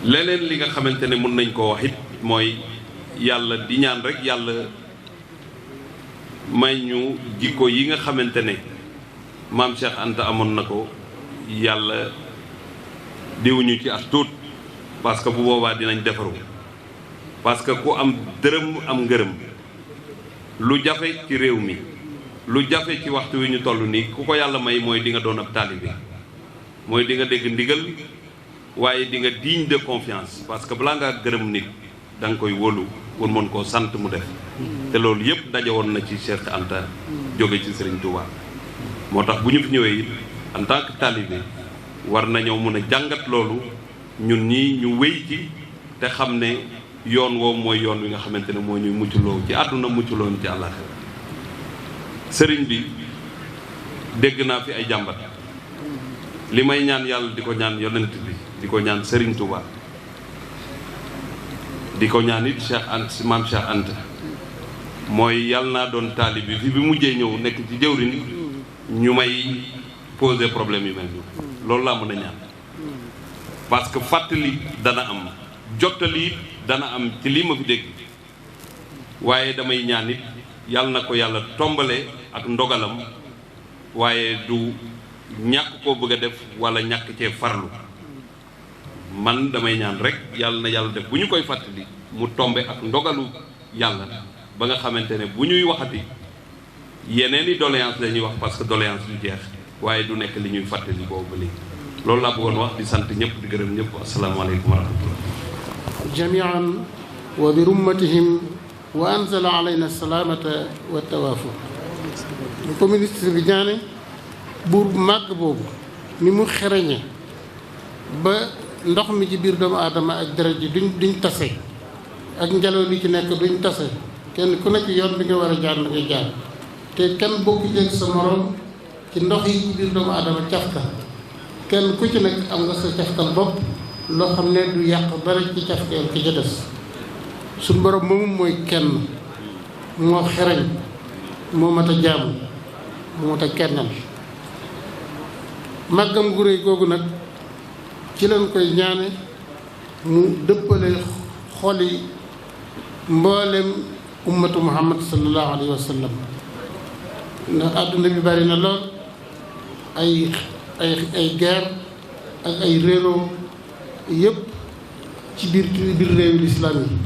leneen li nga xamante ne mën nañ koo wax it mooy yàlla di ñaan rek yàlla may ñu jikko yi nga xamante ne maam Cheikh Anta amoon na ko yàlla diwuñu ci as tuut parce que bu boobaa dinañ defaru parce que ku am dërëm am ngërëm lu jafe ci réew mi lu jafe ci waxtu wi ñu toll nii ku ko yàlla may mooy di nga doon ab taalibe mooy di nga dégg ndigal waaye di nga digne de confiance parce que balaa ngaa gërëm nit da nga koy wóolu pour mën koo sant mu def te loolu yëpp daje woon na ci Cheikh Anta jóge ci Serigne Touba moo tax bu ñu fi ñëwee it en tant que taalibe war nañoo mën a jàngat loolu ñun ñii ñu wéy ci te xam ne yoon woowu mooy yoon wi nga xamante ne moo ñuy muccloo ci àdduna muccloo ci àllaaxira sëriñ bi dégg naa fi ay jàmbat li may ñaan yàlla di ko ñaan yonent bi di ko ñaan Serigne Touba di ko ñaan it Cheikh Anta maam Cheikh Anta mooy yàlla naa doon taalib bi fi bi mujjee ñëw nekk ci jëwriñ ñu may poser problème yu mel nii loolu laa mën a ñaan parce que fàttali dana am jottali it dana am ci lii ma fi dégg waaye damay ñaan it yàlla na ko yàlla tombale ak ndogalam waaye du ñàkk koo bëgg a def wala ñàkk cee farlu man damay ñaan rek yàlla na yàlla def bu ñu koy fàttali mu tombe ak ndogalu yàlla ba nga xamante ne bu ñuy waxati yeneen i doléance la ñuy wax parce que doléance du jeex waaye du nekk li ñuy fàttali boobu ba léegi loolu laa bëggoon wax di sant ñëpp di gërëm ñëpp asalaamaaleykum wa rahmatullah
jamian wa bi rummatihim wa anzala alayna salaamata wa tawaafuq lu ko ministre bi ñaane buur bu màgg boobu ni mu xereñe ba ndox mi ci biir doomu aadama ak deret ji duñ tase ak ngelaw li ci nekk duñ tase kenn ku nekk yoon bi nga war a jaar na ngay jaar te kenn bokku jël sa morom ci ndox yi ci biir doomu aadama cafka kenn ku ci nekk am nga sa cafkal bopp loo xam ne du yàq dara ci cafkeel ki ca des suñ borom moomu mooy kenn moo xereñ moo mat a jaamu moo mat a kennal màggam gu réy googu nag ci lañ koy ñaane mu dëppale xoli mboolem ummatu muhammad sallallahu alayhi wa sallam ndax àdduna bi bari na lool ay guerre ak ay réeroo yëpp ci biir réewi lislaam yi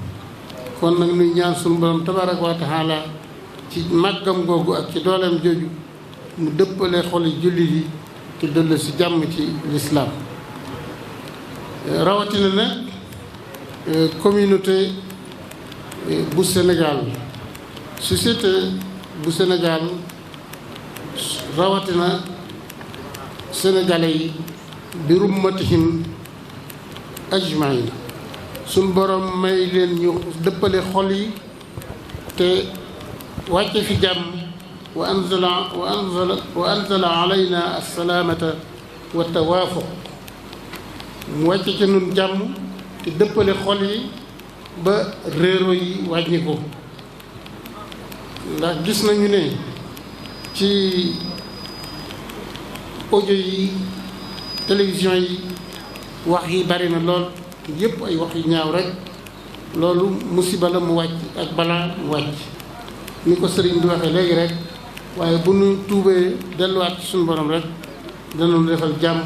kon nag nuy ñaan sunu borom tabaraka wa taala ci màggam googu ak ci dooleem jooju mu dëppale xoli jullit yi te dellu si jàmm ci lislaam rawatina nag communauté bu Sénégal société bu Sénégal rawatina sénégalais yi bi rummatihim ajmain suñ borom may leen ñu dëppale xol yi te wàcce fi jàmm wa anzala alayna assalaamata wa tawaafuq mu wàcce ci nun jàmm te dëppale xol yi ba réero yi wàññi ko ndax gis nañu ne ci audio yi télévision yi wax yi bari na lool yëpp ay wax yu ñaaw rek loolu musiba la mu wàcc ak balaa mu wàcc ni ko sëriñ bi waxee léegi rek waaye bu nu tuubee delluwaat ci suñu borom rek danañu defal jàmm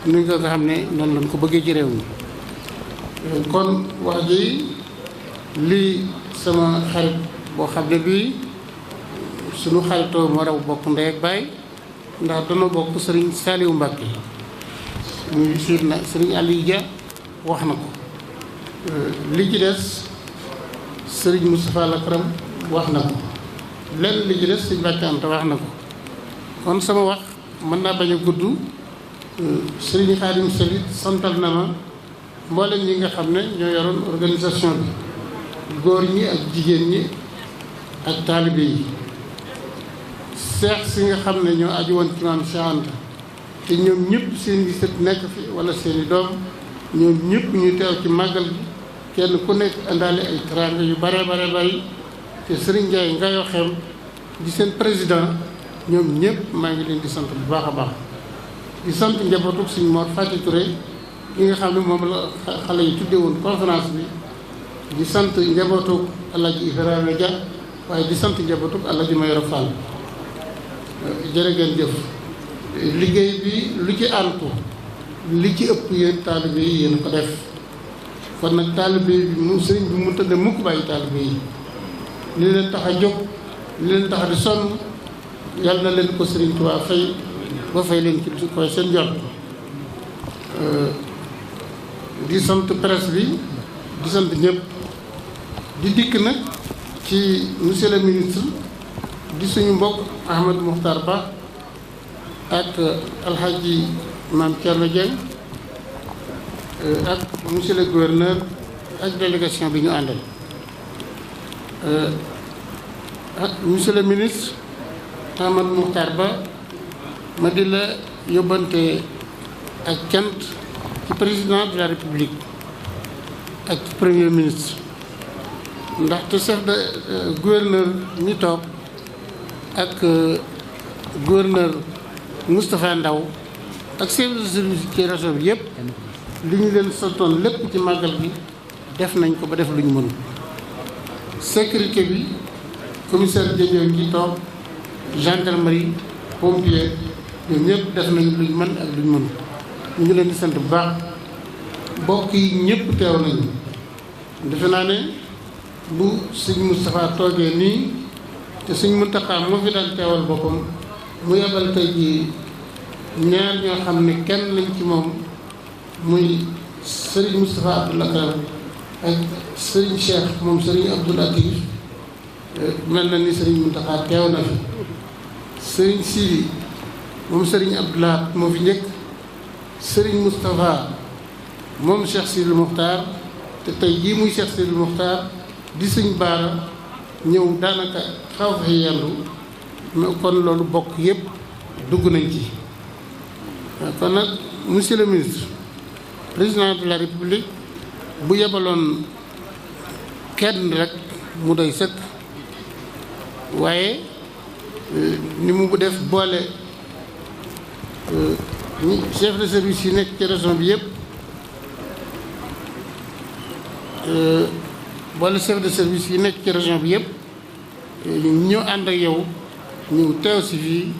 ni nga xam ne noonu lañ ko bëggee ci réew mi kon wax ji lii sama xarit boo xam ne bii suñu xaritoo moo raw bokk ndey ak baay ndax dana bokk sëriñ Saliou Mbacke muy siit na sëriñ Aliou Dia wax na ko li ci des sëriñ Moustapha Lakram wax na ko lenn li ci des sëriñ Mbacke Anta wax na ko kon sama wax mën naa bañ a gudd sëriñ Xaadim Salit santal na ma mboolem ñi nga xam ne ñoo yoroon organisation bi góor ñi ak jigéen ñi ak taalibe yi seex si nga xam ne ñoo aju woon ci maam Cheikh Anta te ñoom ñëpp seen i sët nekk fi wala seen i doom ñoom ñëpp ñu teew ci màggal gi kenn ku nekk indaale ay teraanga yu bare bari te Serigne Ndiaye Ngayo Xem di seen président ñoom ñëpp maa ngi leen di sant bu baax a baax di sant njabootu Serigne Mor Fati Touré ki nga xam ne moom la xale yi tuddee woon conférence bi di sant njabootu Alaaji Ibrahima Dia waaye di sant njabootu Alaaji Mayoro Fall jërë ngeen jëf liggéey bi lu ci àntu li ci ëpp yéen taalibe yi yéen ko def kon nag taalibe bi mu sëriñ bi mu tëdd mukk bàyyi taalibe yi li leen tax a jóg li leen tax a di sonn yàlla na leen ko sëriñ Tuubaa fay ba fay leen ci koy seen jot di sant presse bi di sant ñëpp di dikk nag ci monsieur le ministre di suñu mbokk Ahmadou Mokhtar Ba ak alhaji Mame Thierno Dieng ak monsieur le gouverneur ak délégation bi ñu àndal ak monsieur le ministre Ahmadou Mokhtar Ba ma di la yóbbante ak cant ci président de la république ak ci premier ministre ndaxte chef de gouverneur ñi toog ak gouverneur Moustapha Ndaw ak chef de service ci région bi yëpp li ñu leen santoon lépp ci màggal gi def nañ ko ba def lu ñu mënul sécurité bi commissaire Dieng ci toog gendarmerie pompier ñoom ñëpp def nañ lu ñu mën ak lu ñu mënul ñu ngi leen di sant bu baax mbokk yi ñëpp teew nañu defe naa ne bu sëñ Moustapha toogee nii te sëñ Mountakha moo fi daan teewal boppam mu yebal tey jii ñaar ñoo xam ne kenn lañ ci moom muy Serigne Moustapha Abdoul Akram ak Serigne Cheikh moom Serigne Abdoul Latif mel na ni Serigne Mountakha teew na fi Serigne Sidi moom Serigne Abdoulaye moo fi njëkk Serigne Moustapha moom Cheikh Sidil Mokhtar te tey jii muy Cheikh Sidil Mokhtar di Sëñ Baara ñëw daanaka xaw fa yendu kon loolu bokk yëpp dugg nañ ci kon nag monsieur le ministre président de la république bu yebaloon kenn rek mu doy sëkk waaye ni mu def boole chef de service yi nekk ci région bi yëpp boole chef de service yi nekk ci région bi yëpp ñoo ànd ak yow ñëw teew si fii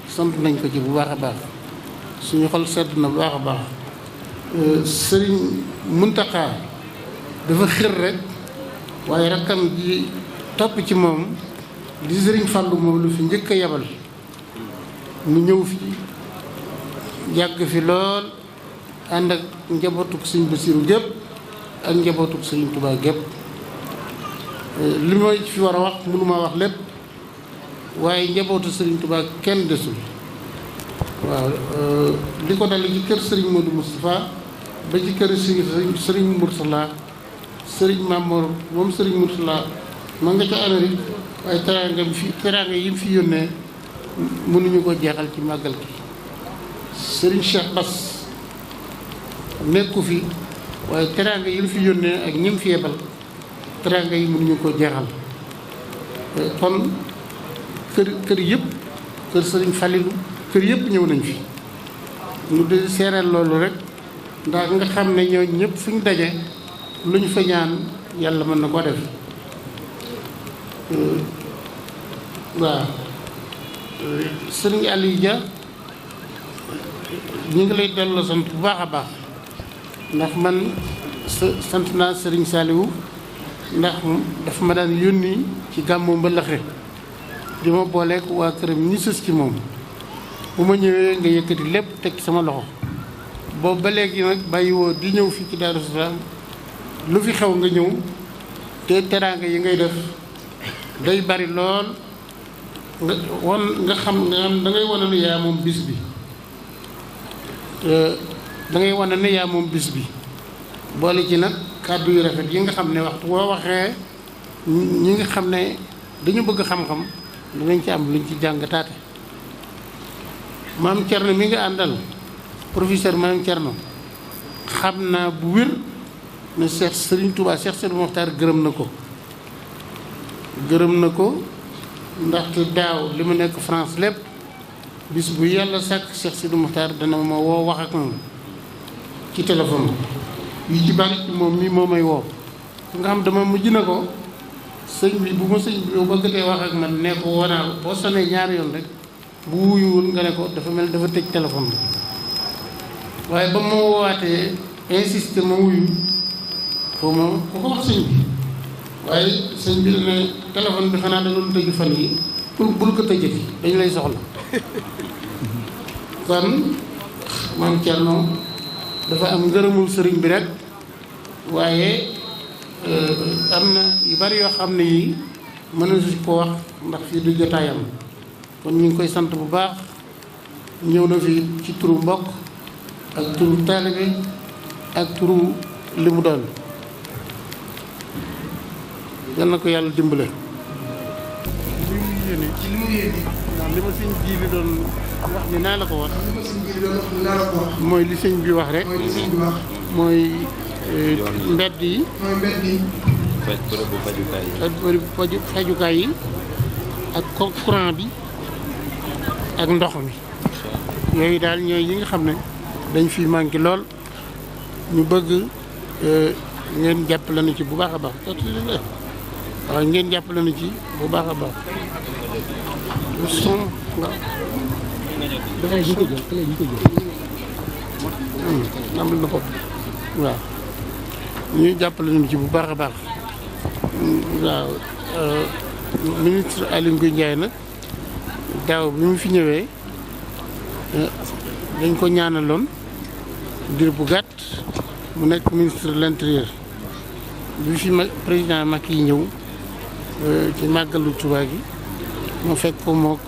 sant nañ ko ci bu baax a baax suñu xol sedd na bu baax a baax sëriñ Muntaxa dafa xër rek waaye rakkam ji topp ci moom di sëriñ Fàllu moom lu fi njëkk a yebal mu ñëw fi yàgg fi lool ànd ak njabootuk sëriñ Basiru gépp ak njabootuk sëriñ Tuubaa gépp li ma fi war a wax mënuma wax lépp waaye njabootu sëriñ Tuubaa kenn desul waaw li ko dale ci kër sëriñ Modou Moustapha ba ci kër sëriñ Moursala sëriñ Mamour moom sëriñ Moursala ma nga ca Amérique waaye teraanga yi mu fi yónnee mënuñu ko jeexal ci màggal gi sëriñ Cheikh Bass nekku fi waaye teraanga yi mu fi yónnee ak ñim fi yebal teraanga yi mënuñu ko jeexal kon kër yëpp kër sëriñ Falilou kër yëpp ñëw nañ fi ñu di seereel loolu rek ndax nga xam ne ñoo ñëpp fu ñu daje lu ñu fa ñaan yàlla mën na ko def waaw sëriñ Aliou Dia ñu ngi lay delloo sant bu baax a baax ndax man sant naa sëriñ Saliou ndax dafa ma daan yónni ci gàmmu mbalaxe di ma booleek waa këram ñi sës ci moom bu ma ñëwee nga yëkkati lépp teg sama loxo boobu ba léegi nag bàyyiwoo di ñëw fii ci Daaru Salaam lu fi xew nga ñëw te teraanga yi ngay def day bari lool nga xam da ngay wane ne yaa moom bis bi da ngay wane ne yaa moom bis bi boole ci nag kàddu yu rafet yi nga xam ne waxtu boo waxee ñi nga xam ne dañu bëgg xam-xam danañ ci am luñ ci jàngataate maam Thierno mi nga àndal professeur maam Thierno xam naa bu wér ne Cheikh Serigne Touba Cheikh Sidi Mokhtar gërëm na ko ndaxte daaw li mu nekk France lépp bis bu yàlla sàkk Cheikh Sidi Mokhtar dana ma woo wax ak moom ci téléphone yi ci bari ci moom mii moo may woo nga xam dama mujj na ko sëñ bi bu ma sëñ bi yow bëggatee wax ak man ne ko woonaa ko boo sonee ñaari yoon rek bu wuyuwul nga ne ko dafa mel dafa tëj téléphone bi waaye ba ma woowaatee insisté ma wuyu foo ma ku ko wax sëñ bi waaye sëñ bi ne téléphone bi xanaa da doon tëju fan yi bul ko tëjati dañu lay soxla kon maam Thierno dafa am ngërëmul sëriñ bi rek waaye am na yu bari yoo xam ne yi mën na su ko wax ndax fii du jotaayam kon ñu ngi koy sant bu baax ñëw na fi ci turu mbokk ak turu taalibe ak turu li mu doon yal na ko yàlla dimbale li mu yéene ndax li ma sëñ ji li doon wax ni naa la ko wax mooy li sëñ bi wax rek mooy mbedd yi bërëbu fajukaay yi ak courant bi ak ndox mi yooyu daal ñooy yi nga xam ne dañ fi manqué lool ñu bëgg ngeen jàppale na ci bu baax a baax waaw ngeen jàppale na ci bu baax a baax amal na ko waaw ñu jàppale nañu ci bu baax a baax waaw ministre Aly Ngouille Ndiaye nag daaw bi mu fi ñëwee dañ ko ñaanaloon diir bu gàtt mu nekk ministre de l'intérieur bi fi président Macky yi ñëw ci màggalu Tuubaa gi mu fekk ko mook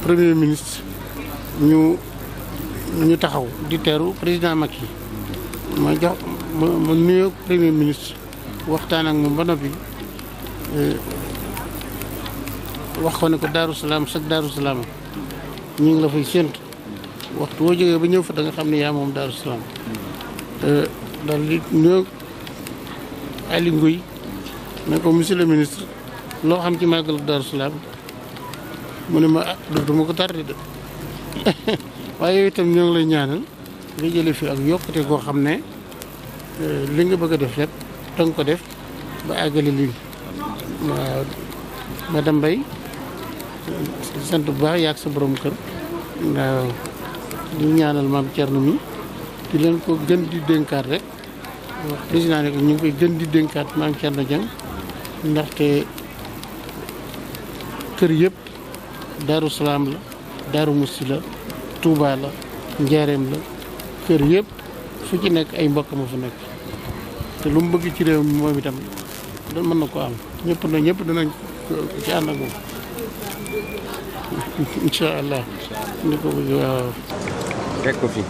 premier ministre ñu taxaw di teeru président Macky ma jox ma nuyoo premier ministre waxtaan ak moom ba noppi wax ko ne ko Daaru Salaam sax Daaru Salaam ñu ngi la fay séentu waxtu woo jógee ba ñëw fa da nga xam ne yaa moom Daaru Salaam daal di nuyoo Aly Ngouille ne ko monsieur le ministre loo xam ci màggalu Daaru Salaam mu ne ma du ma ko tardé de waaye yow itam ñoo ngi lay ñaanal nga jële fi ak yokkute koo xam ne li nga bëgg a def lépp danga ko def ba àggale lii waaw madame Mbaye sant bu baax yaag sa borom kër waaw di ñaanal maam Thierno mi di leen ko gën di dénkaat rek wax président ne ko ñu ngi koy gën di dénkaat maam Thierno Dieng ndaxte kër yëpp Daaru Salaam la Daaru Musti la Touba la Njaareem la kër yëpp fu ci nekk ay mbokk ma fu nekk te lu mu bëgg ci réew mi moom itam da mën na ko am ñëpp danañ ci ànd ak moom incha allah ni ko bëgg waaw
teg ko fi